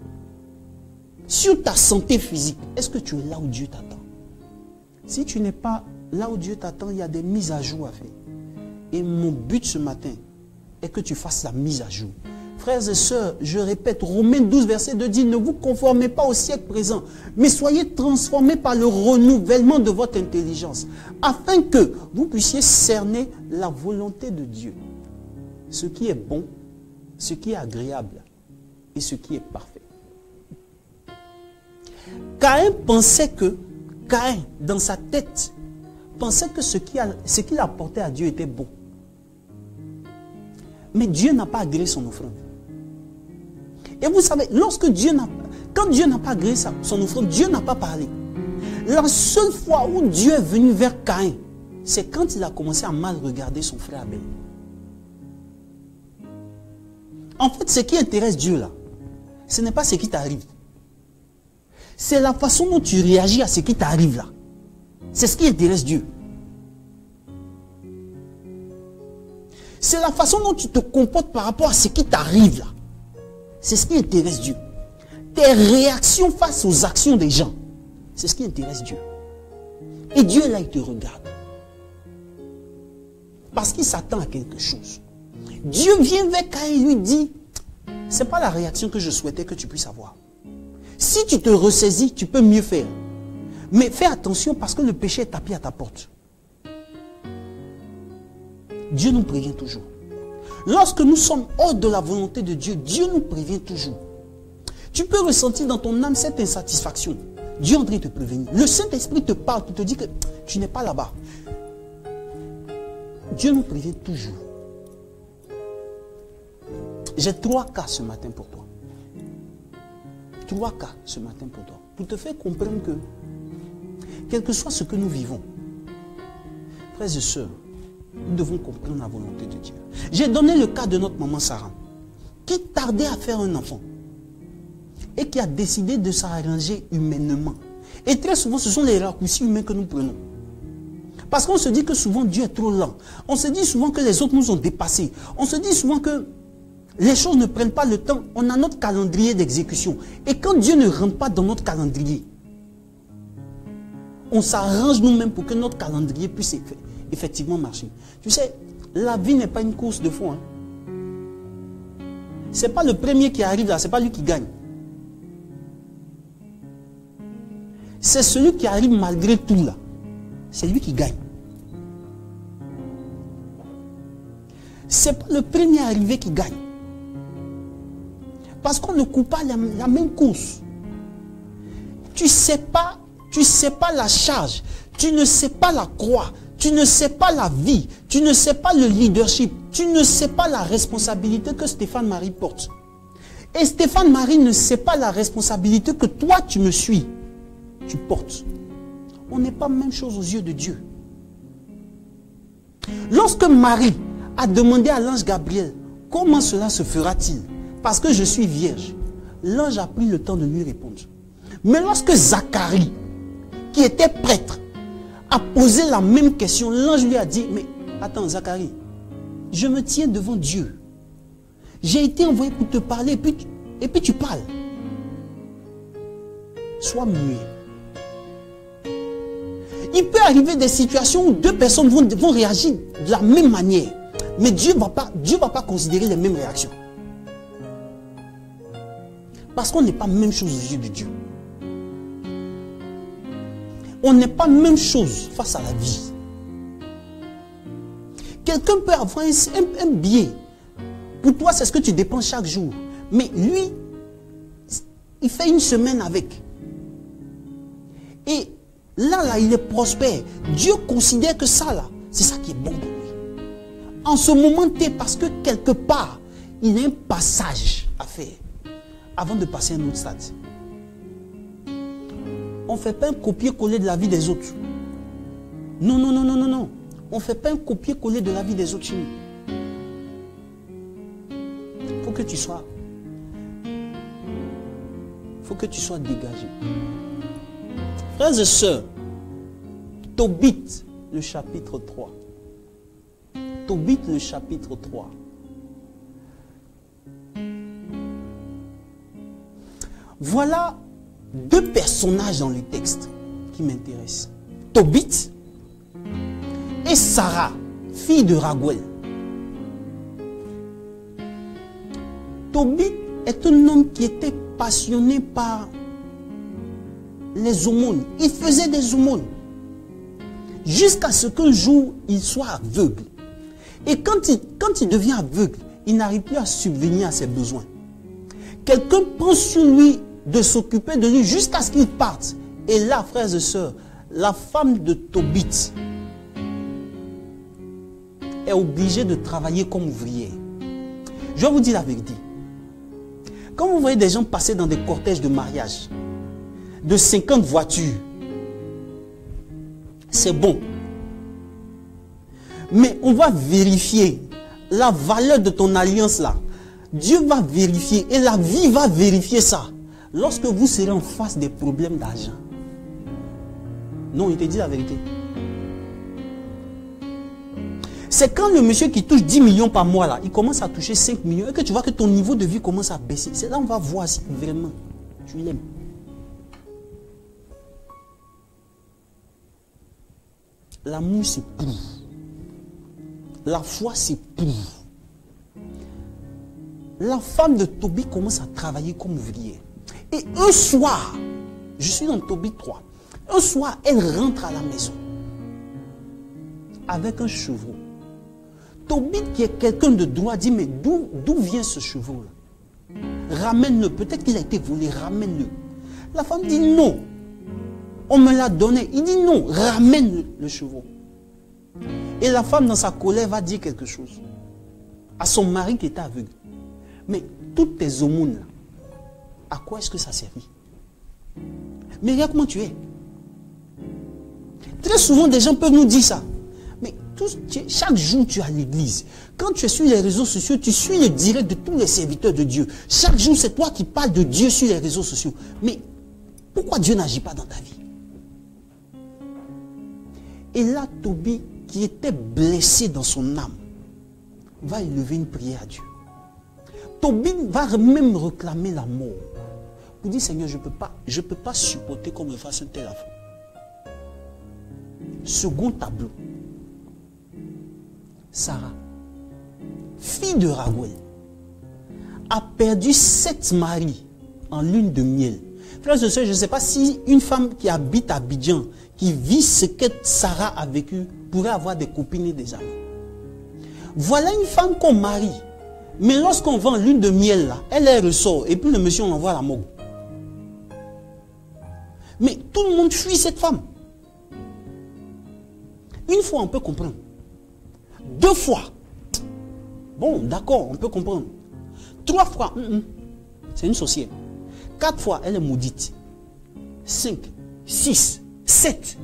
sur ta santé physique, est-ce que tu es là où Dieu t'attend? Si tu n'es pas là où Dieu t'attend, il y a des mises à jour à faire. Et mon but ce matin est que tu fasses la mise à jour. Frères et sœurs, je répète, Romains 12, verset 2 dit, ne vous conformez pas au siècle présent, mais soyez transformés par le renouvellement de votre intelligence, afin que vous puissiez cerner la volonté de Dieu. ce qui est bon, ce qui est agréable et ce qui est parfait. Caïn pensait que, Caïn, dans sa tête, pensait que ce qu'il apportait à Dieu était bon. Mais Dieu n'a pas agréé son offrande. Et vous savez, quand Dieu n'a pas agréé son offrande, Dieu n'a pas parlé. La seule fois où Dieu est venu vers Caïn, c'est quand il a commencé à mal regarder son frère Abel. En fait, ce qui intéresse Dieu là, ce n'est pas ce qui t'arrive. C'est la façon dont tu réagis à ce qui t'arrive là. C'est ce qui intéresse Dieu. C'est la façon dont tu te comportes par rapport à ce qui t'arrive là. C'est ce qui intéresse Dieu. Tes réactions face aux actions des gens, c'est ce qui intéresse Dieu. Et Dieu là, il te regarde. Parce qu'il s'attend à quelque chose. Dieu vient vers Caïn et lui dit, c'est pas la réaction que je souhaitais que tu puisses avoir. Si tu te ressaisis, tu peux mieux faire. Mais fais attention parce que le péché est tapé à ta porte. Dieu nous prévient toujours. Lorsque nous sommes hors de la volonté de Dieu, Dieu nous prévient toujours. Tu peux ressentir dans ton âme cette insatisfaction. Dieu est en train de te prévenir. Le Saint-Esprit te parle, te dit que tu n'es pas là-bas. Dieu nous prévient toujours. J'ai 3 cas ce matin pour toi. 3 cas ce matin pour toi. Pour te faire comprendre que, quel que soit ce que nous vivons, frères et sœurs, nous devons comprendre la volonté de Dieu. J'ai donné le cas de notre maman Sarah, qui tardait à faire un enfant et qui a décidé de s'arranger humainement. Et très souvent, ce sont les raccourcis humains que nous prenons. Parce qu'on se dit que souvent Dieu est trop lent. On se dit souvent que les autres nous ont dépassés. On se dit souvent que les choses ne prennent pas le temps. On a notre calendrier d'exécution. Et quand Dieu ne rentre pas dans notre calendrier, on s'arrange nous-mêmes pour que notre calendrier puisse effectivement marcher. Tu sais, la vie n'est pas une course de fond. Ce n'est pas le premier qui arrive là, ce n'est pas lui qui gagne. C'est celui qui arrive malgré tout là. C'est lui qui gagne. Ce n'est pas le premier arrivé qui gagne. Parce qu'on ne court pas la même course. Tu ne sais pas la charge. Tu ne sais pas la croix. Tu ne sais pas la vie. Tu ne sais pas le leadership. Tu ne sais pas la responsabilité que Stéphane Marie porte. Et Stéphane Marie ne sait pas la responsabilité que toi tu me suis. Tu portes. On n'est pas la même chose aux yeux de Dieu. Lorsque Marie a demandé à l'ange Gabriel, comment cela se fera-t-il? Parce que je suis vierge. L'ange a pris le temps de lui répondre. Mais lorsque Zacharie, qui était prêtre, a posé la même question, l'ange lui a dit, mais attends Zacharie, je me tiens devant Dieu. J'ai été envoyé pour te parler et puis tu parles. Sois muet. Il peut arriver des situations où 2 personnes vont réagir de la même manière. Mais Dieu ne va pas considérer les mêmes réactions. Parce qu'on n'est pas la même chose aux yeux de Dieu. On n'est pas la même chose face à la vie. Quelqu'un peut avoir un billet. Pour toi, c'est ce que tu dépenses chaque jour. Mais lui, il fait une semaine avec. Et là, il est prospère. Dieu considère que ça, là, c'est ça qui est bon pour lui. En ce moment T, parce que quelque part, il y a un passage à faire avant de passer à un autre stade. On ne fait pas un copier-coller de la vie des autres. Non, non, non, non, non, non. On ne fait pas un copier-coller de la vie des autres chez nous. Il faut que tu sois dégagé. Frères et sœurs, Tobit, le chapitre 3. Tobit, le chapitre 3. Voilà 2 personnages dans le texte qui m'intéressent. Tobit et Sarah, fille de Raguel. Tobit est un homme qui était passionné par les aumônes. Il faisait des aumônes. Jusqu'à ce qu'un jour, il soit aveugle. Et quand il devient aveugle, il n'arrive plus à subvenir à ses besoins. Quelqu'un prend sur lui de s'occuper de lui jusqu'à ce qu'il parte. Et là, frères et sœurs, la femme de Tobit est obligée de travailler comme ouvrière. Je vais vous dire la vérité. Quand vous voyez des gens passer dans des cortèges de mariage, de 50 voitures, c'est bon. Mais on va vérifier la valeur de ton alliance là. Dieu va vérifier et la vie va vérifier ça. Lorsque vous serez en face des problèmes d'argent. Non, il te dit la vérité. C'est quand le monsieur qui touche 10 millions par mois là, il commence à toucher 5 millions et que tu vois que ton niveau de vie commence à baisser. C'est là qu'on va voir si vraiment tu l'aimes. L'amour s'éprouve. La foi s'éprouve. La femme de Tobit commence à travailler comme ouvrière. Et un soir, je suis dans Tobit 3, un soir, elle rentre à la maison avec un chevreau. Tobit, qui est quelqu'un de droit, dit, mais d'où vient ce chevreau-là? Ramène-le. Peut-être qu'il a été volé, ramène-le. La femme dit non. On me l'a donné. Il dit non, ramène le chevreau. Et la femme, dans sa colère, va dire quelque chose à son mari qui était aveugle. Mais toutes tes aumônes, à quoi est-ce que ça servit? Mais regarde comment tu es. Très souvent, des gens peuvent nous dire ça. Mais chaque jour, tu es à l'église. Quand tu es sur les réseaux sociaux, tu suis le direct de tous les serviteurs de Dieu. Chaque jour, c'est toi qui parles de Dieu sur les réseaux sociaux. Mais pourquoi Dieu n'agit pas dans ta vie? Et là, Tobit, qui était blessé dans son âme, va élever une prière à Dieu. Tobit va même réclamer la mort. Pour dire, Seigneur, je ne peux pas supporter qu'on me fasse un tel affaire. Second tableau. Sarah, fille de Raguel, a perdu 7 maris en lune de miel. Frères et sœurs, je ne sais pas si une femme qui habite à Abidjan, qui vit ce que Sarah a vécu, pourrait avoir des copines et des amis. Voilà une femme qu'on marie. Mais lorsqu'on va en lune de miel, là, elle ressort. Et puis le monsieur, on l'envoie à la morgue. Mais tout le monde fuit cette femme. Une fois, on peut comprendre. 2 fois. Bon, d'accord, on peut comprendre. 3 fois, c'est une sorcière. 4 fois, elle est maudite. 5, 6, 7.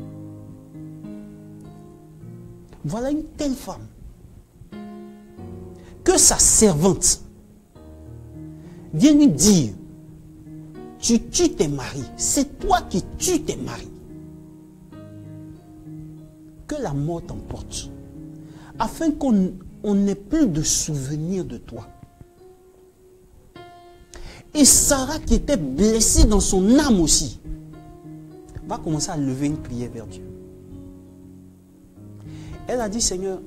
Voilà une telle femme que sa servante vient lui dire, tu tues tes maris, c'est toi qui tues tes maris. Que la mort t'emporte, afin qu'on n'ait plus de souvenir de toi. Et Sarah, qui était blessée dans son âme aussi, va commencer à lever une prière vers Dieu. Elle a dit, Seigneur,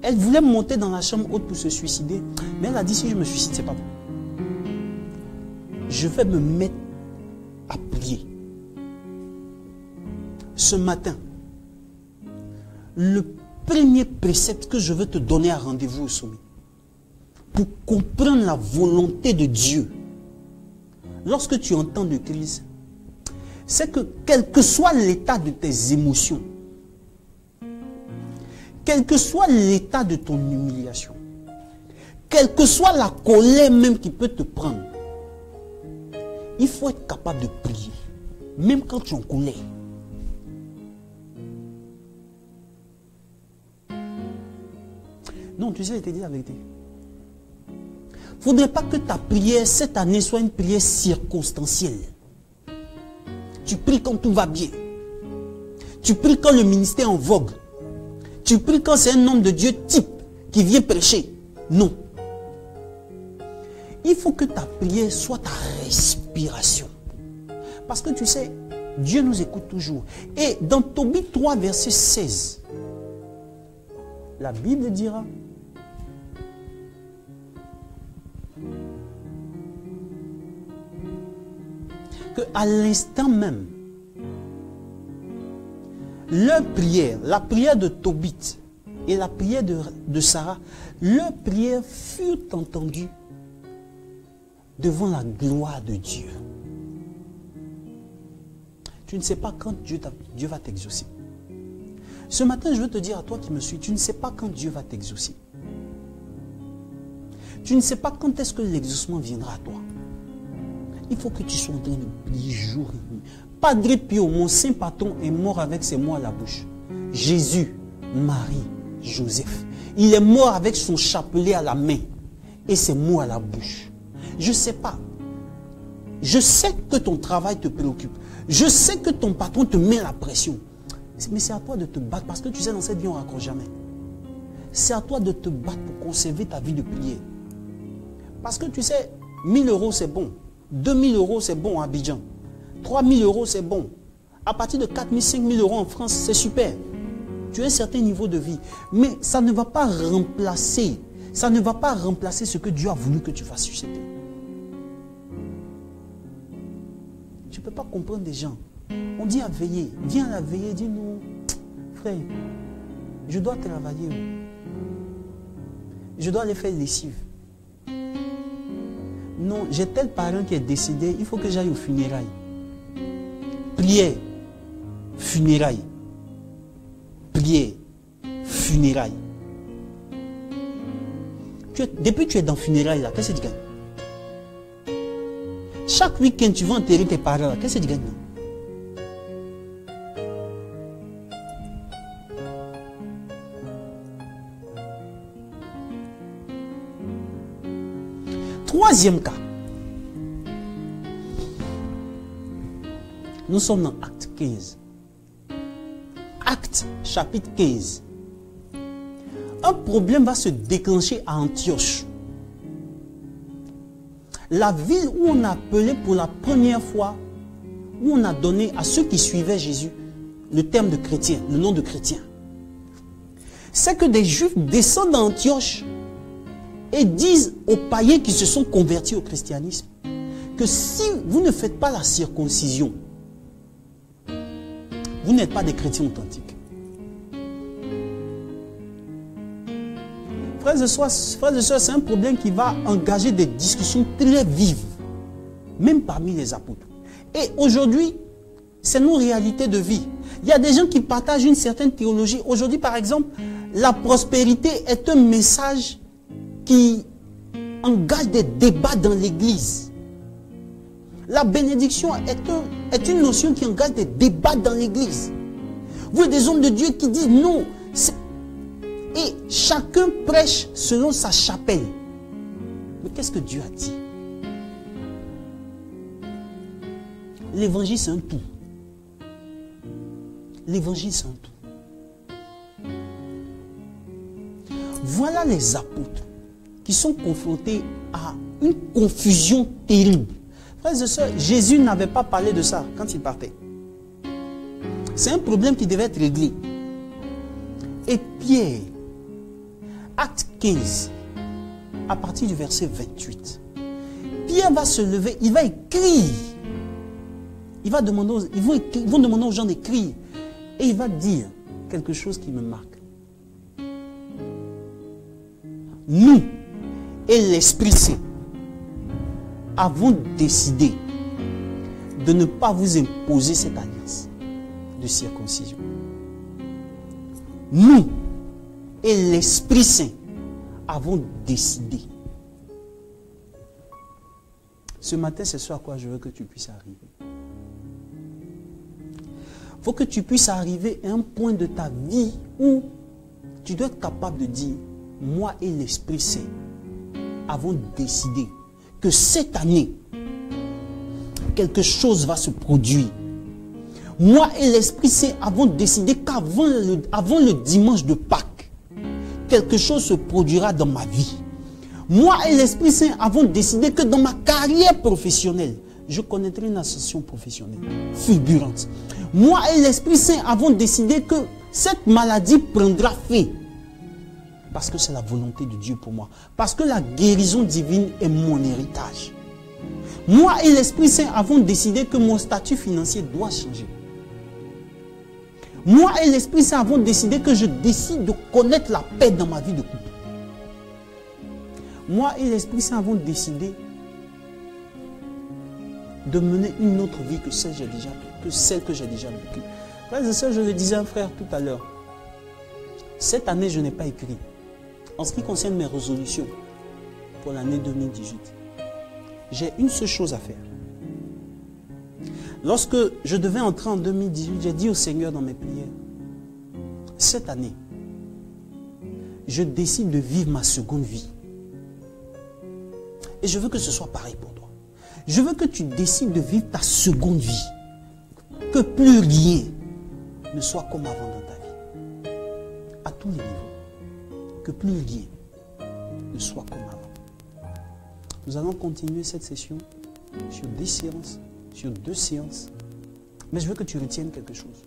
elle voulait monter dans la chambre haute pour se suicider, mais elle a dit, si je me suicide, c'est pas bon. Je vais me mettre à prier. Ce matin, le premier précepte que je veux te donner à rendez-vous au sommet, pour comprendre la volonté de Dieu, lorsque tu entends de crise, c'est que quel que soit l'état de tes émotions, quel que soit l'état de ton humiliation, quelle que soit la colère même qui peut te prendre, il faut être capable de prier, même quand tu es en colère. Non, tu sais, je te dis la vérité. Il ne faudrait pas que ta prière cette année soit une prière circonstancielle. Tu pries quand tout va bien. Tu pries quand le ministère est en vogue. Tu pries quand c'est un homme de Dieu type qui vient prêcher. Non. Il faut que ta prière soit ta respiration. Parce que tu sais, Dieu nous écoute toujours. Et dans Tobit 3, verset 16, la Bible dira que à l'instant même, leur prière, la prière de Tobit et la prière de Sarah, leurs prières furent entendues devant la gloire de Dieu. Tu ne sais pas quand Dieu va t'exaucer. Ce matin, je veux te dire à toi qui me suis, tu ne sais pas quand Dieu va t'exaucer. Tu ne sais pas quand est-ce que l'exaucement viendra à toi. Il faut que tu sois en train de prier jour et nuit. Padre Pio, mon saint patron, est mort avec ses mots à la bouche. Jésus, Marie, Joseph. Il est mort avec son chapelet à la main et ses mots à la bouche. Je ne sais pas. Je sais que ton travail te préoccupe. Je sais que ton patron te met la pression. Mais c'est à toi de te battre parce que tu sais, dans cette vie, on ne raccroche jamais. C'est à toi de te battre pour conserver ta vie de prière. Parce que tu sais, 1000 euros c'est bon. 2000 euros c'est bon à Abidjan. 3000 euros c'est bon. À partir de 4000, 5000 euros en France, c'est super. Tu as un certain niveau de vie. Mais ça ne va pas remplacer. Ça ne va pas remplacer ce que Dieu a voulu que tu fasses susciter. Tu ne peux pas comprendre des gens. On dit à veiller. Viens à la veillée, dis non. Frère, je dois travailler. Je dois aller faire lessive. Non, j'ai tel parent qui est décédé, il faut que j'aille aux funérailles. Prière, funérailles. Prière, funérailles. Depuis que tu es dans funérailles, là, qu'est-ce que tu gagnes? Chaque week-end, tu vas enterrer tes parents, là, qu'est-ce que tu gagnes? Troisième cas. Nous sommes dans Acte 15. Acte chapitre 15. Un problème va se déclencher à Antioche. La ville où on a appelé pour la première fois, où on a donné à ceux qui suivaient Jésus le terme de chrétien, le nom de chrétien. C'est que des Juifs descendent à Antioche et disent aux païens qui se sont convertis au christianisme que si vous ne faites pas la circoncision, vous n'êtes pas des chrétiens authentiques. Frères et sœurs, c'est un problème qui va engager des discussions très vives, même parmi les apôtres. Et aujourd'hui, c'est nos réalités de vie. Il y a des gens qui partagent une certaine théologie. Aujourd'hui, par exemple, la prospérité est un message qui engage des débats dans l'église. La bénédiction est une notion qui engage des débats dans l'église. Vous voyez des hommes de Dieu qui disent non. Et chacun prêche selon sa chapelle. Mais qu'est-ce que Dieu a dit? L'évangile, c'est un tout. L'évangile, c'est un tout. Voilà les apôtres qui sont confrontés à une confusion terrible. Frères et sœurs, Jésus n'avait pas parlé de ça quand il partait. C'est un problème qui devait être réglé. Et Pierre, Acte 15, à partir du verset 28, Pierre va se lever, il va écrire. Ils vont demander aux gens d'écrire. Et il va dire quelque chose qui me marque. Nous et l'Esprit Saint avons décidé de ne pas vous imposer cette alliance de circoncision. Nous et l'Esprit Saint avons décidé. Ce matin, c'est ce à quoi je veux que tu puisses arriver. Il faut que tu puisses arriver à un point de ta vie où tu dois être capable de dire, moi et l'Esprit Saint avons décidé que cette année, quelque chose va se produire. Moi et l'Esprit Saint avons décidé qu'avant le dimanche de Pâques, quelque chose se produira dans ma vie. Moi et l'Esprit Saint avons décidé que dans ma carrière professionnelle, je connaîtrai une ascension professionnelle fulgurante. Moi et l'Esprit Saint avons décidé que cette maladie prendra fin. Parce que c'est la volonté de Dieu pour moi. Parce que la guérison divine est mon héritage. Moi et l'Esprit Saint avons décidé que mon statut financier doit changer. Moi et l'Esprit Saint avons décidé que je décide de connaître la paix dans ma vie de couple. Moi et l'Esprit Saint avons décidé de mener une autre vie que celle que j'ai déjà vécue. Frères et sœurs, je le disais à un frère tout à l'heure. Cette année, je n'ai pas écrit. En ce qui concerne mes résolutions pour l'année 2018, j'ai une seule chose à faire. Lorsque je devais entrer en 2018, j'ai dit au Seigneur dans mes prières, cette année, je décide de vivre ma seconde vie. Et je veux que ce soit pareil pour toi. Je veux que tu décides de vivre ta seconde vie. Que plus rien ne soit comme avant dans ta vie. À tous les niveaux. Que plus rien ne soit comme avant. Nous allons continuer cette session sur des séances, sur 2 séances. Mais je veux que tu retiennes quelque chose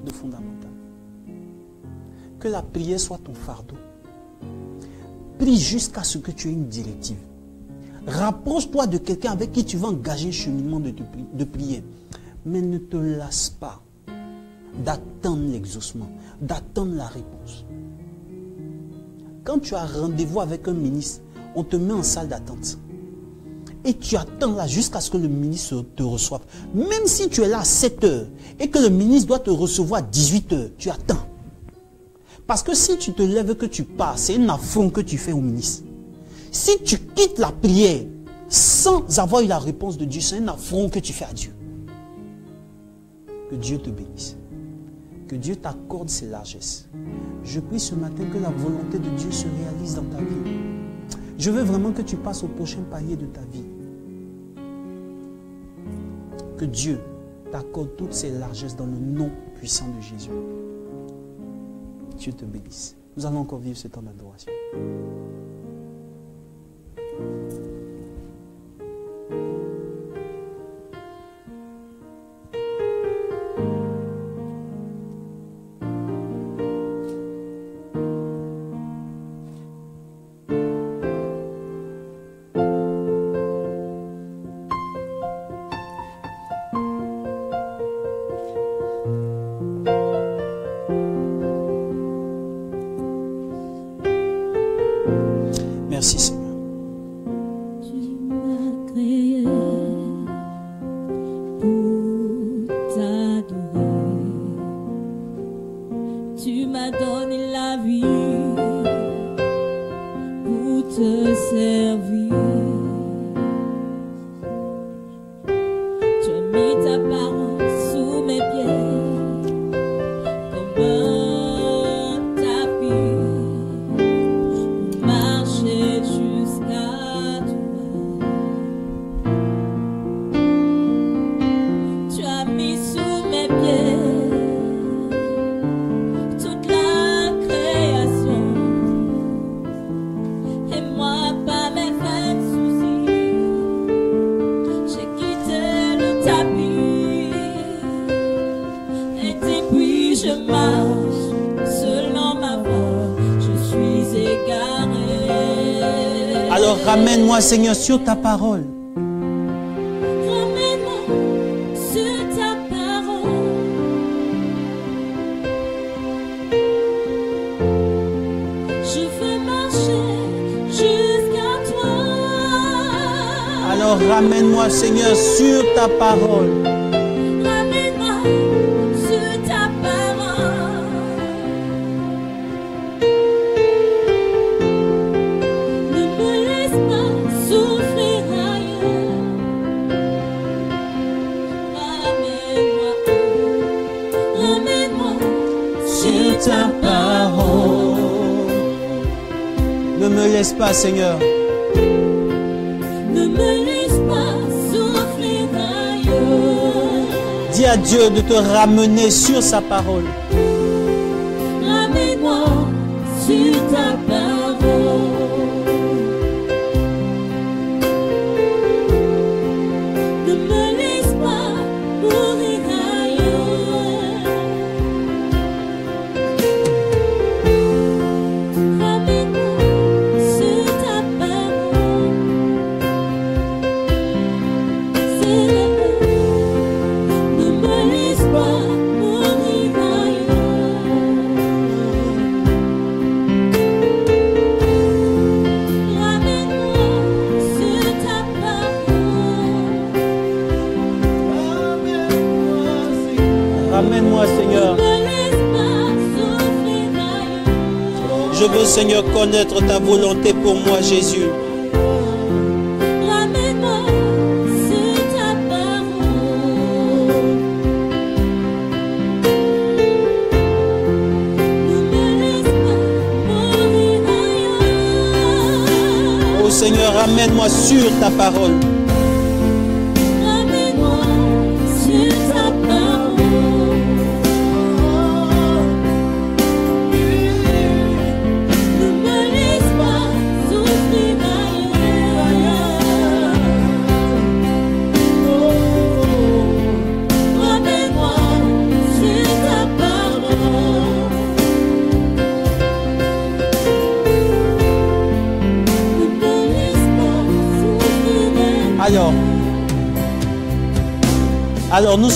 de fondamental. Que la prière soit ton fardeau. Prie jusqu'à ce que tu aies une directive. Rapproche-toi de quelqu'un avec qui tu vas engager un cheminement de prière. Mais ne te lasse pas d'attendre l'exaucement, d'attendre la réponse. Quand tu as rendez-vous avec un ministre, on te met en salle d'attente. Et tu attends là jusqu'à ce que le ministre te reçoive. Même si tu es là à 7 heures et que le ministre doit te recevoir à 18 heures, tu attends. Parce que si tu te lèves et que tu pars, c'est un affront que tu fais au ministre. Si tu quittes la prière sans avoir eu la réponse de Dieu, c'est un affront que tu fais à Dieu. Que Dieu te bénisse. Que Dieu t'accorde ses largesses. Je prie ce matin que la volonté de Dieu se réalise dans ta vie. Je veux vraiment que tu passes au prochain palier de ta vie. Que Dieu t'accorde toutes ses largesses dans le nom puissant de Jésus. Dieu te bénisse. Nous allons encore vivre ce temps d'adoration. Merci Seigneur. Tu m'as créé pour t'adorer. Tu m'as donné la vie pour te servir. Tu as mis ta parole sous mes pieds comme un tapis. Marcher jusqu'à toi. Tu as mis sous mes pieds toute la création. Et moi, pas mes vains soucis, j'ai quitté le tapis. Et depuis je marche selon ma voie. Je suis égaré. Alors ramène-moi Seigneur sur ta parole. Ramène-moi sur ta parole. Je veux marcher jusqu'à toi. Alors ramène-moi Seigneur sur ta parole. Ramène-moi sur ta parole. Ne me laisse pas souffrir ailleurs. Ramène-moi sur ta parole. Ne me laisse pas Seigneur. Ne me laisse pas souffrir ailleurs. Dis à Dieu de te ramener sur sa parole. Ramène-moi sur ta parole. Ne me laisse pas mourir ailleurs. Ramène-moi sur ta parole. C'est la paix. Ne me laisse pas mourir ailleurs. Seigneur, connaître ta volonté pour moi, Jésus. Ramène-moi sur ta parole. Ne me laisse pas mourir ailleurs. Oh Seigneur, ramène-moi sur ta parole. Ramène-moi sur ta parole. Ne me laisse pas souffrir ailleurs. Ramène-moi sur ta parole. Ne me laisse pas souffrir ailleurs. Alors nous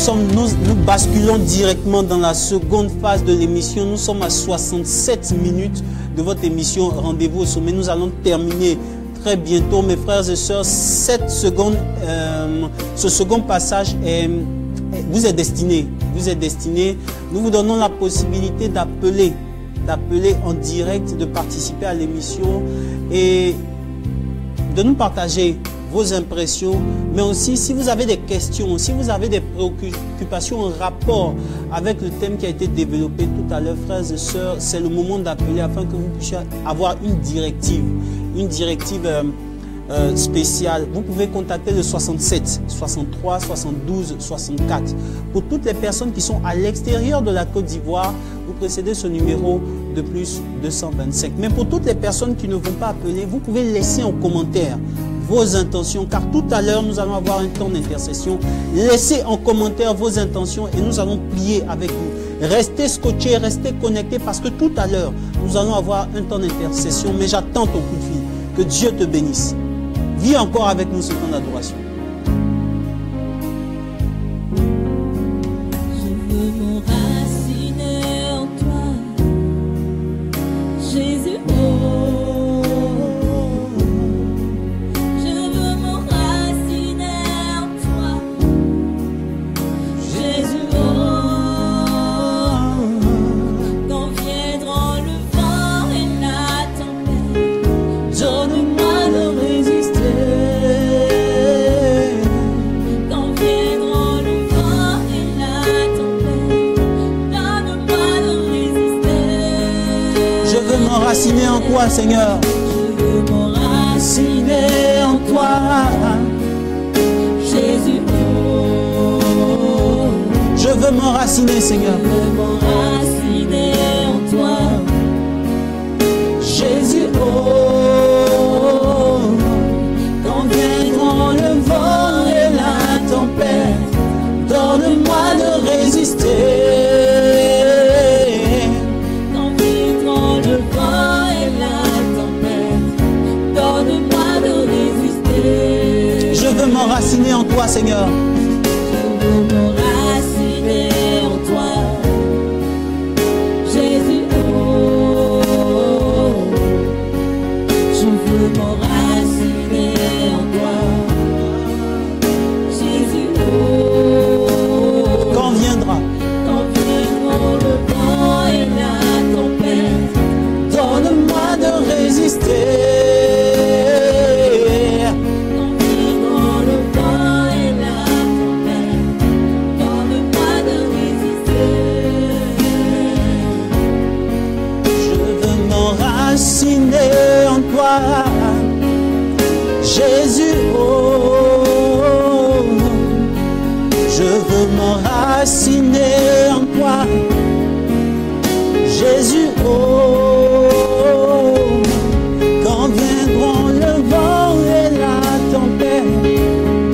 basculons directement dans la seconde phase de l'émission. Nous sommes à 67 minutes de votre émission Rendez-vous au sommet. Nous allons terminer très bientôt, mes frères et sœurs. Ce second passage vous est destiné. Nous vous donnons la possibilité d'appeler en direct, de participer à l'émission et de nous partager vos impressions, mais aussi si vous avez des questions, si vous avez des préoccupations en rapport avec le thème qui a été développé tout à l'heure, frères et sœurs, c'est le moment d'appeler afin que vous puissiez avoir une directive spéciale. Vous pouvez contacter le 67, 63, 72, 64. Pour toutes les personnes qui sont à l'extérieur de la Côte d'Ivoire, vous précédez ce numéro de plus 225. Mais pour toutes les personnes qui ne vont pas appeler, vous pouvez laisser en commentaire vos intentions, car tout à l'heure nous allons avoir un temps d'intercession. Laissez en commentaire vos intentions et nous allons prier avec vous. Restez scotchés, restez connectés, parce que tout à l'heure nous allons avoir un temps d'intercession. Mais j'attends ton coup de fil. Que Dieu te bénisse. Vis encore avec nous ce temps d'adoration. Je veux m'enraciner en toi, Jésus. Oh, je veux m'enraciner en toi, Jésus. Oh, quand viendront le vent et la tempête, donne-moi de résister. Quand viendront le vent et la tempête, donne-moi de résister. Je veux m'enraciner en toi, Seigneur. Je veux m'enraciner en toi, Jésus. Oh, Je veux m'enraciner, Seigneur. je veux m'enraciner en toi, Jésus, oh, quand viendront le vent et la tempête, donne-moi de résister. quand viendront le vent et la tempête, donne-moi de résister. Je veux m'enraciner en toi, Seigneur. Je veux m'enraciner en toi, Jésus. Oh, je veux m'enraciner en toi, Jésus. Oh, Quand viendra, quand viendront le vent et la tempête, donne-moi de résister. quand viendront le vent et la tempête, donne-moi de résister. Je veux m'enraciner en toi, Jésus. Oh, je veux m'enraciner en toi, Jésus. Oh, quand viendront le vent et la tempête,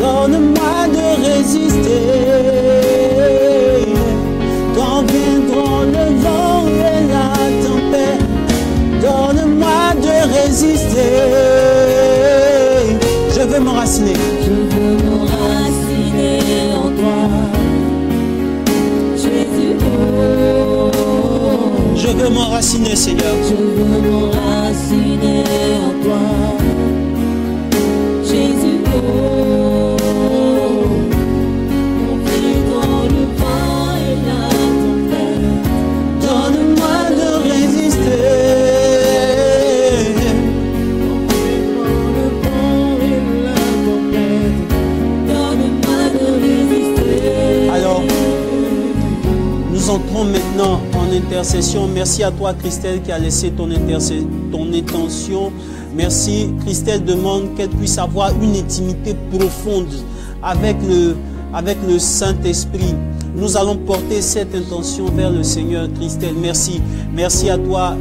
donne-moi de résister. Quand viendront le vent et la tempête, donne-moi de résister. Je veux m'enraciner. Je veux m'enraciner en toi, Jésus. Oh, Je veux m'enraciner, Seigneur. je veux m'enraciner en toi, Jésus. Oh, quand viendront le vent et la tempête, Donne-moi de résister. intercession. Merci à toi, Christelle, qui a laissé ton intention. Merci. Christelle demande qu'elle puisse avoir une intimité profonde avec le Saint-Esprit. Nous allons porter cette intention vers le Seigneur. Christelle, merci. Merci à toi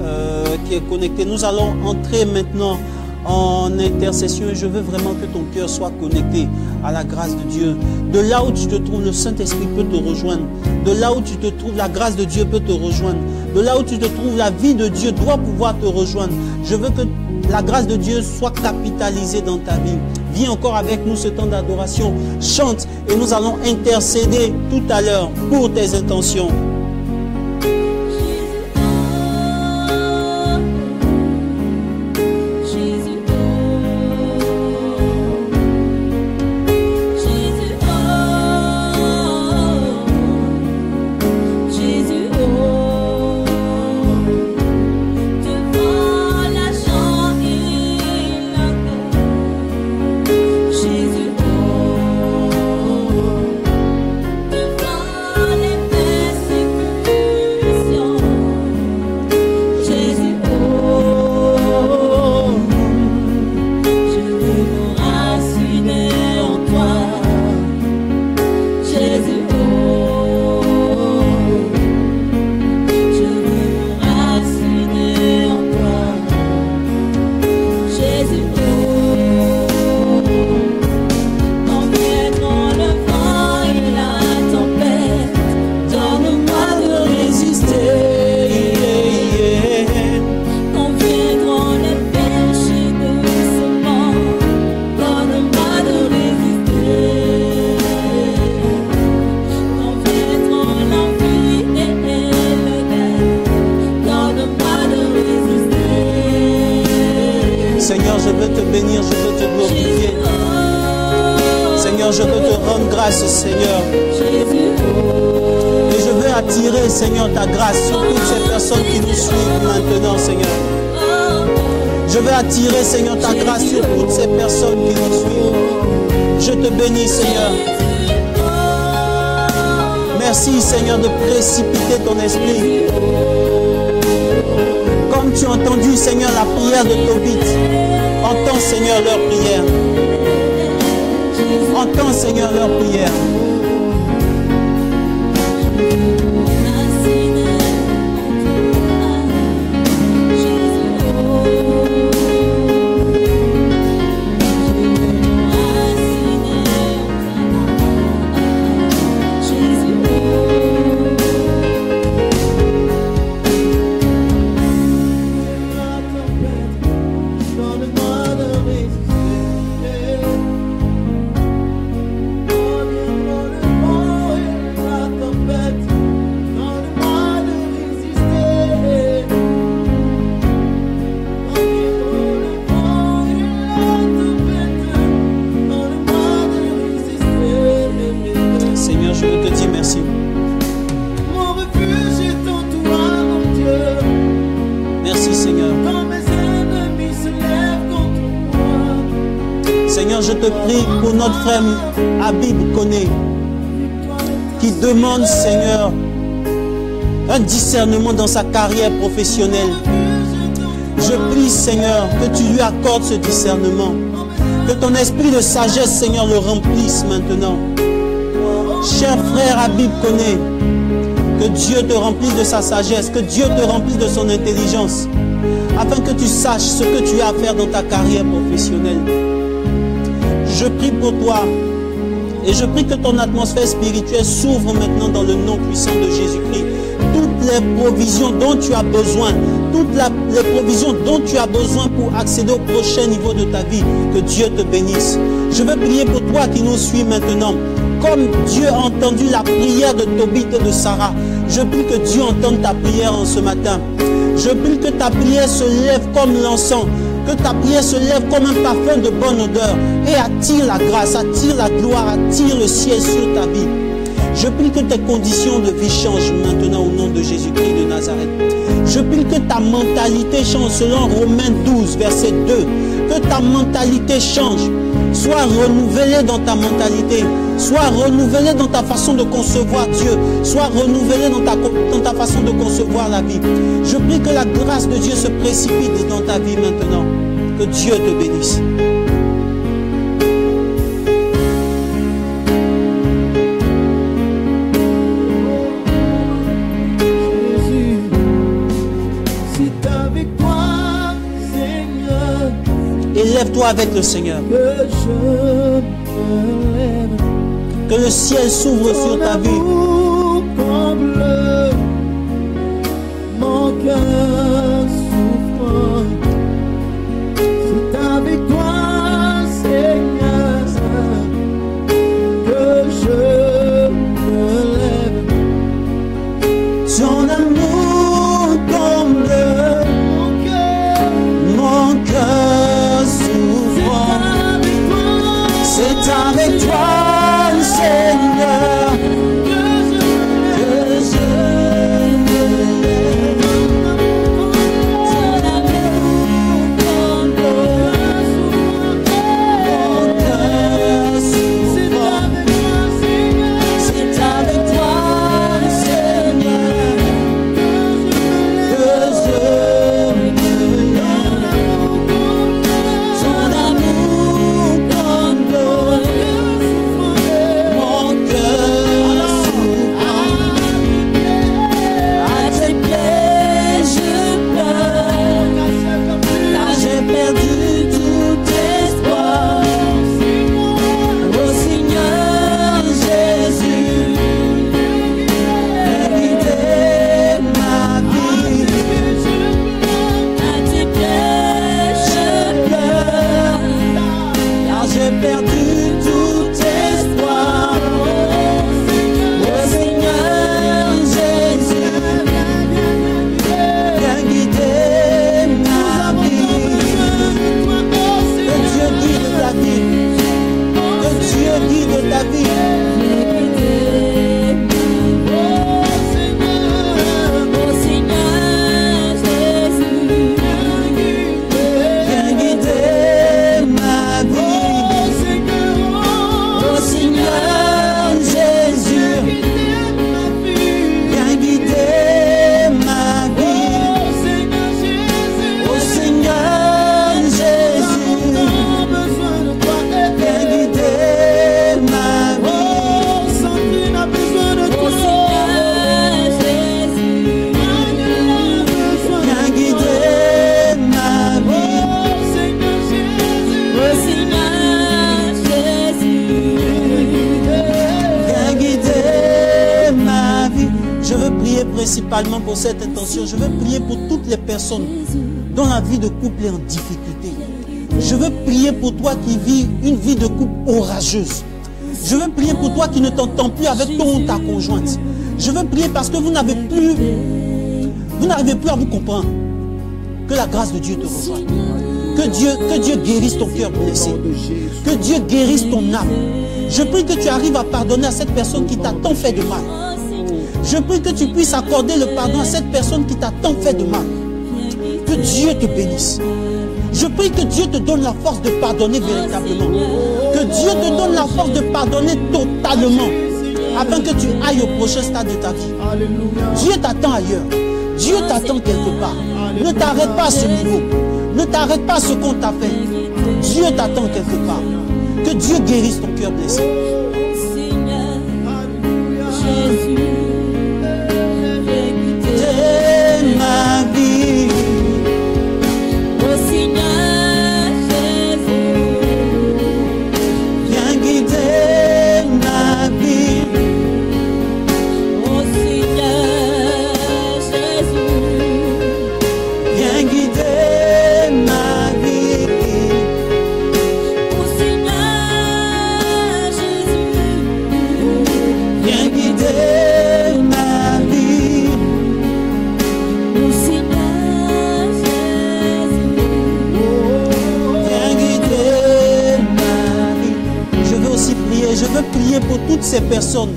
qui est connecté. Nous allons entrer maintenant en intercession et je veux vraiment que ton cœur soit connecté à la grâce de Dieu. De là où tu te trouves, le Saint-Esprit peut te rejoindre. De là où tu te trouves, la grâce de Dieu peut te rejoindre. De là où tu te trouves, la vie de Dieu doit pouvoir te rejoindre. Je veux que la grâce de Dieu soit capitalisée dans ta vie. Viens encore avec nous ce temps d'adoration. Chante et nous allons intercéder tout à l'heure pour tes intentions. Seigneur. Et je veux attirer, Seigneur, ta grâce sur toutes ces personnes qui nous suivent maintenant, Seigneur. Je veux attirer, Seigneur, ta grâce sur toutes ces personnes qui nous suivent. Je te bénis, Seigneur. Merci, Seigneur, de précipiter ton esprit. Comme tu as entendu, Seigneur, la prière de Tobit, entends, Seigneur, leur prière. Entends, Seigneur, leur prière. Je te prie pour notre frère Habib Koné qui demande, Seigneur, un discernement dans sa carrière professionnelle. Je prie, Seigneur, que tu lui accordes ce discernement, que ton esprit de sagesse, Seigneur, le remplisse maintenant. Cher frère Habib Koné, que Dieu te remplisse de sa sagesse, que Dieu te remplisse de son intelligence, afin que tu saches ce que tu as à faire dans ta carrière professionnelle. Je prie pour toi et je prie que ton atmosphère spirituelle s'ouvre maintenant dans le nom puissant de Jésus-Christ. Toutes les provisions dont tu as besoin, les provisions dont tu as besoin pour accéder au prochain niveau de ta vie, que Dieu te bénisse. Je veux prier pour toi qui nous suis maintenant. Comme Dieu a entendu la prière de Tobit et de Sarah, je prie que Dieu entende ta prière en ce matin. Je prie que ta prière se lève comme l'encens, que ta prière se lève comme un parfum de bonne odeur et attire la grâce, attire la gloire, attire le ciel sur ta vie. Je prie que tes conditions de vie changent maintenant au nom de Jésus-Christ de Nazareth. Je prie que ta mentalité change selon Romains 12, verset 2. Que ta mentalité change. Sois renouvelé dans ta mentalité. Sois renouvelé dans ta façon de concevoir Dieu. Sois renouvelé dans ta façon de concevoir la vie. Je prie que la grâce de Dieu se précipite dans ta vie maintenant. Que Dieu te bénisse. Jésus, c'est avec toi, Seigneur, Élève-toi avec le Seigneur. que je me lève. Que le ciel s'ouvre sur ta vie. Ton amour comble mon cœur souffrant. C'est avec toi, Seigneur, que je me lève. Ton amour comble Mon cœur, mon cœur souffrant. C'est avec toi, Seigneur, que je me lève. Ton amour comble mon cœur souffrant. C'est avec toi, Seigneur, que je me lève. Ton amour comble mon cœur souffrant. À tes pieds je pleure, car j'ai perdu tout espoir. Ô Seigneur Jésus, fais guider ma vie. À tes pieds je pleure, car j'ai perdu tout espoir. Ô Seigneur Jésus, viens guider ma vie. Que Dieu guide ta vie. Que Dieu guide ta vie. Ô Seigneur Jésus, viens guider ma vie. Ô Seigneur Jésus, viens guider ma vie. Ô Seigneur Jésus, viens guider ma vie. Ô Seigneur Jésus, viens guider ma vie. Ô Seigneur Jésus, viens guider ma vie. Je veux prier principalement pour cette intention. Je veux prier pour toutes les personnes dont la vie de couple est en difficulté. Je veux prier pour toi qui vis une vie de couple orageuse. Je veux prier pour toi qui ne t'entends plus avec ton ou ta conjointe. Je veux prier parce que vous n'arrivez plus à vous comprendre. Que la grâce de Dieu te rejoigne. Que Dieu guérisse ton cœur blessé. Que Dieu guérisse ton âme. Je prie que tu arrives à pardonner à cette personne qui t'a tant fait de mal. Je prie que tu puisses accorder le pardon à cette personne qui t'a tant fait de mal. Que Dieu te bénisse. Je prie que Dieu te donne la force de pardonner véritablement. Que Dieu te donne la force de pardonner totalement. Afin que tu ailles au prochain stade de ta vie. Dieu t'attend ailleurs. Dieu t'attend quelque part. Ne t'arrête pas à ce niveau. Ne t'arrête pas à ce qu'on t'a fait. Dieu t'attend quelque part. Que Dieu guérisse ton cœur blessé. Guider ma vie. Viens guider ma vie. Viens guider ma vie. Viens guider ma vie. Viens guider ma vie. Je veux aussi prier. Je veux prier pour toutes ces personnes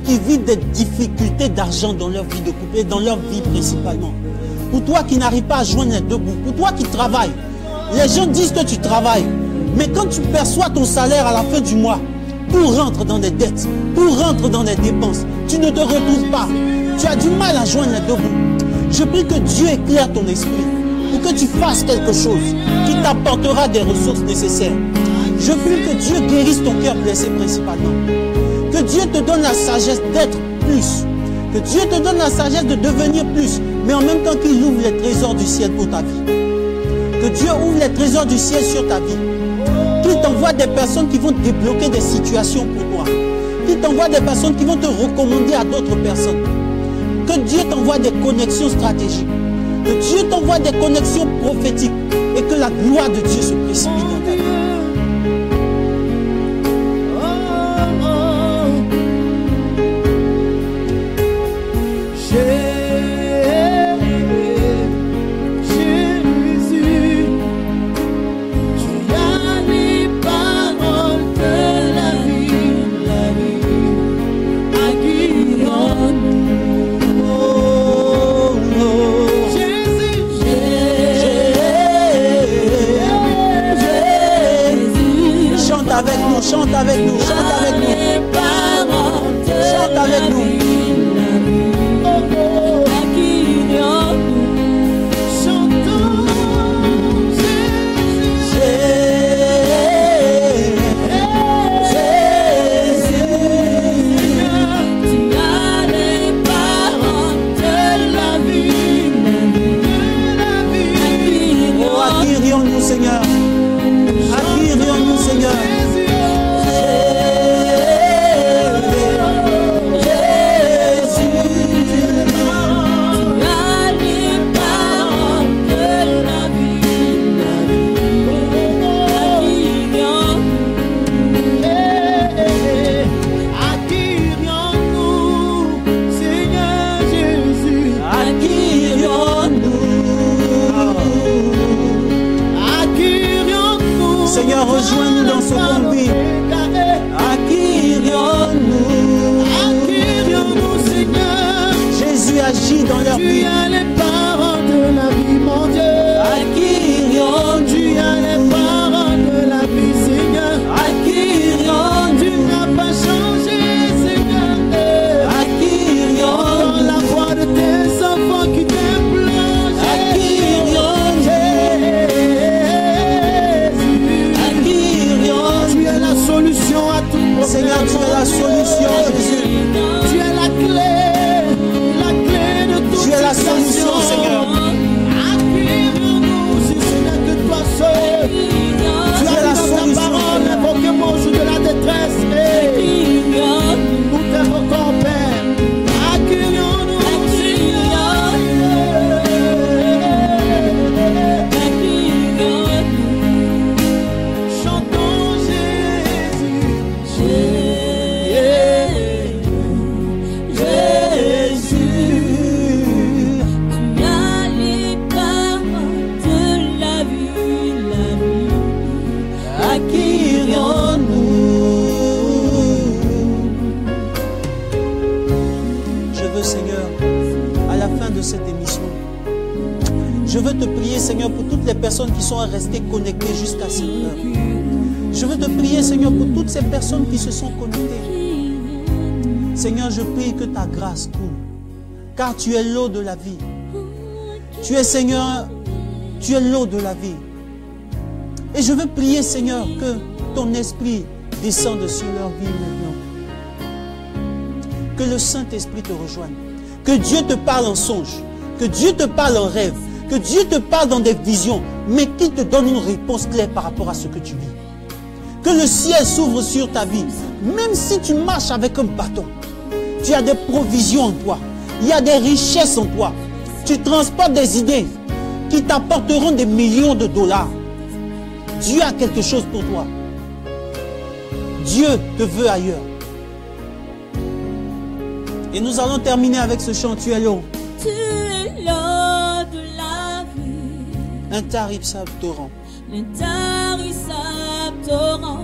qui vivent des difficultés d'argent dans leur vie de couple et dans leur vie principalement. Pour toi qui n'arrives pas à joindre les deux bouts. Pour toi qui travailles. Les gens disent que tu travailles. Mais quand tu perçois ton salaire à la fin du mois, pour rentrer dans des dettes, pour rentrer dans des dépenses, tu ne te retrouves pas. Tu as du mal à joindre les deux bouts. Je prie que Dieu éclaire ton esprit pour que tu fasses quelque chose qui t'apportera des ressources nécessaires. Je prie que Dieu guérisse ton cœur blessé principalement. Que Dieu te donne la sagesse d'être plus. Que Dieu te donne la sagesse de devenir plus. Mais en même temps qu'il ouvre les trésors du ciel pour ta vie. Que Dieu ouvre les trésors du ciel sur ta vie. Qu'il t'envoie des personnes qui vont débloquer des situations pour toi. Qu'il t'envoie des personnes qui vont te recommander à d'autres personnes. Que Dieu t'envoie des connexions stratégiques. Que Dieu t'envoie des connexions prophétiques. Et que la gloire de Dieu se précipite dans ta vie. Chante avec nous, chante avec nous. Chante avec nous. Acquérions-nous, Seigneur. Acquérions-nous, Seigneur. Seigneur, rejoins-nous dans ce conduit. Acquérions-nous. Acquérions-nous, Seigneur. Jésus agit dans leur vie. Tu as les parents de la vie, mon Dieu. Acquérions-nous. Tu as les parents de la vie, Seigneur. Acquérions-nous. Tu n'as pas changé, Seigneur. Acquérions-nous. Dans la voix de tes enfants qui t'implorent. Acquérions-nous. Tu es la solution à tout problème. Seigneur, tu es la solution, Jésus. Tu es la clé de toute Tu es la solution, Seigneur. Acquérions-nous, si ce n'est que toi seul. Tu es as la dit dans ta solution, parole, Seigneur. invoquez-moi au jour de la détresse. Nous t'invoquons, Père. Acquérions-nous, chantons cette émission. Je veux te prier, Seigneur, pour toutes les personnes qui sont restées connectées jusqu'à cette heure. Je veux te prier, Seigneur, pour toutes ces personnes qui se sont connectées. Seigneur, je prie que ta grâce coule, car tu es l'eau de la vie. Tu es, Seigneur, tu es l'eau de la vie. Et je veux prier, Seigneur, que ton esprit descende sur leur vie maintenant. Que le Saint-Esprit te rejoigne. Que Dieu te parle en songe. Que Dieu te parle en rêve. Que Dieu te parle dans des visions. Mais qu'il te donne une réponse claire par rapport à ce que tu vis. Que le ciel s'ouvre sur ta vie. Même si tu marches avec un bâton. Tu as des provisions en toi. Il y a des richesses en toi. Tu transportes des idées qui t'apporteront des millions de dollars. Dieu a quelque chose pour toi. Dieu te veut ailleurs. Et nous allons terminer avec ce chant. Tu es l'eau. Tu es l'eau de la vie. Intarissable torrent. L'intarissable torrent.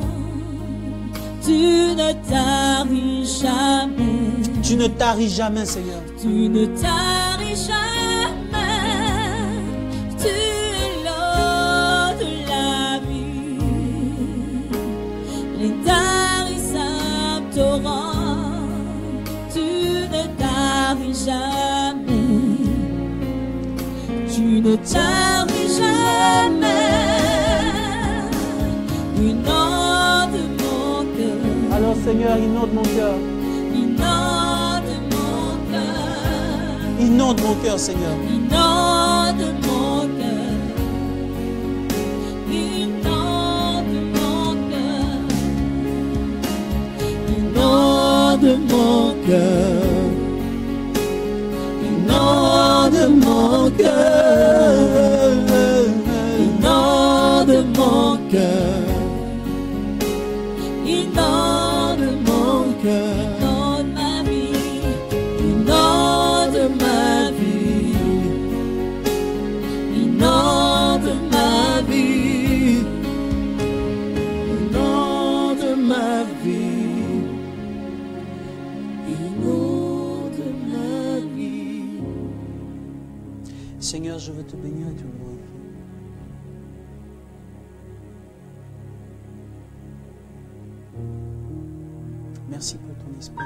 Tu ne taris jamais. Tu ne taris jamais, Seigneur. Tu ne taris jamais. Tu es l'eau de la vie. l'intarissable torrent, tu ne taris jamais, tu ne taris jamais, inonde mon cœur. Alors Seigneur, inonde mon cœur. Inonde mon cœur. Inonde mon cœur, Seigneur. Inonde mon cœur. Inonde mon cœur. Inonde mon cœur. Inonde mon cœur. Inonde mon cœur. Inonde Mon cœur. inonde ma vie. Inonde ma vie. Inonde ma vie. Inonde ma vie. Inonde ma vie. Seigneur, je veux te bénir et te glorifier. Merci pour ton esprit.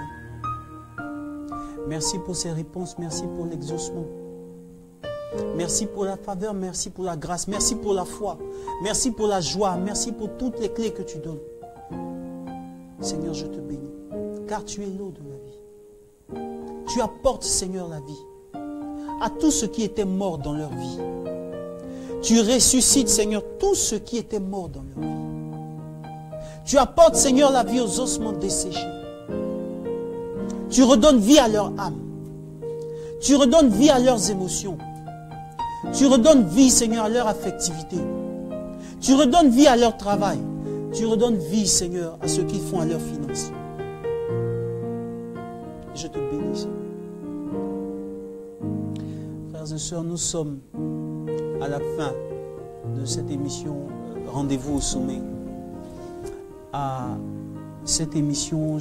Merci pour ces réponses. Merci pour l'exaucement. Merci pour la faveur. Merci pour la grâce. Merci pour la foi. Merci pour la joie. Merci pour toutes les clés que tu donnes. Seigneur, je te bénis. Car tu es l'eau de la vie. Tu apportes, Seigneur, la vie à tous ceux qui étaient morts dans leur vie. Tu ressuscites, Seigneur, tous ceux qui étaient morts dans leur vie. Tu apportes, Seigneur, la vie aux ossements desséchés. Tu redonnes vie à leur âme. Tu redonnes vie à leurs émotions. Tu redonnes vie, Seigneur, à leur affectivité. Tu redonnes vie à leur travail. Tu redonnes vie, Seigneur, à ce qu'ils font à leurs finances. Je te bénis, Seigneur. Frères et sœurs, nous sommes à la fin de cette émission Rendez-vous au sommet. À cette émission,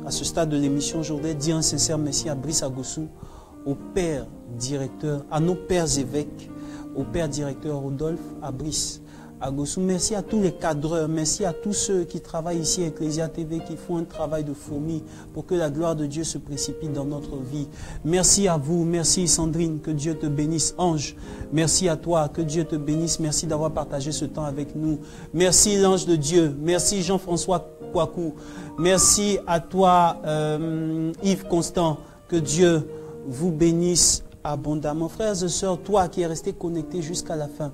à ce stade de l'émission, je voudrais dire un sincère merci à Brice Agossou, au père directeur, à nos pères évêques, au père directeur Rodolphe, à Brice Agossou. Merci à tous les cadreurs, merci à tous ceux qui travaillent ici à Ecclesia TV, qui font un travail de fourmi pour que la gloire de Dieu se précipite dans notre vie. Merci à vous, merci Sandrine, que Dieu te bénisse. Ange, merci à toi, que Dieu te bénisse. Merci d'avoir partagé ce temps avec nous. Merci l'ange de Dieu, merci Jean-François Kouakou. Merci à toi Yves Constant, que Dieu vous bénisse abondamment. Frères et sœurs, toi qui es resté connecté jusqu'à la fin,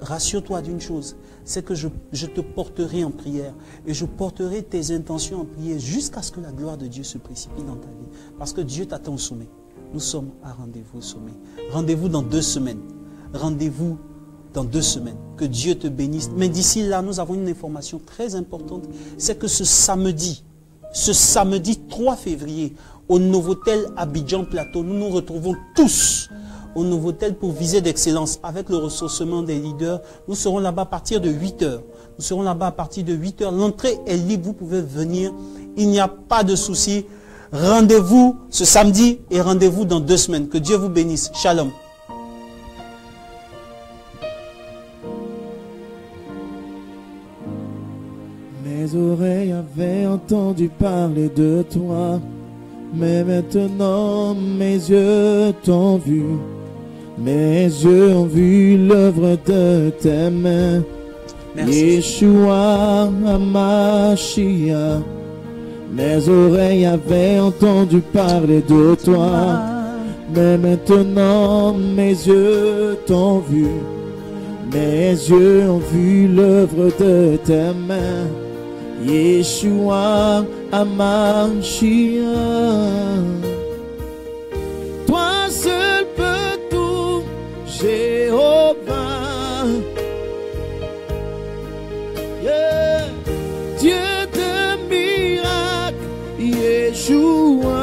rassure-toi d'une chose, c'est que je te porterai en prière et je porterai tes intentions en prière jusqu'à ce que la gloire de Dieu se précipite dans ta vie. Parce que Dieu t'attend au sommet. Nous sommes à rendez-vous au sommet. Rendez-vous dans 2 semaines. Rendez-vous dans 2 semaines. Que Dieu te bénisse. Mais d'ici là, nous avons une information très importante. C'est que ce samedi 3 février, au Novotel Abidjan Plateau, nous nous retrouvons tous au Novotel pour viser d'excellence avec le ressourcement des leaders. Nous serons là-bas à partir de 8 h. Nous serons là-bas à partir de 8 h. L'entrée est libre, vous pouvez venir. Il n'y a pas de souci. Rendez-vous ce samedi et rendez-vous dans 2 semaines. Que Dieu vous bénisse. Shalom. Mes oreilles avaient entendu parler de toi, mais maintenant mes yeux t'ont vu. Mes yeux ont vu l'œuvre de tes mains. Merci. Yeshua HaMashiach. Mes oreilles avaient entendu parler de toi, mais maintenant mes yeux t'ont vu. Mes yeux ont vu l'œuvre de tes mains. Yeshua HaMashiach. Toi seul peux tout, Jéhovah. Yeah. Dieu de miracles, Yeshua.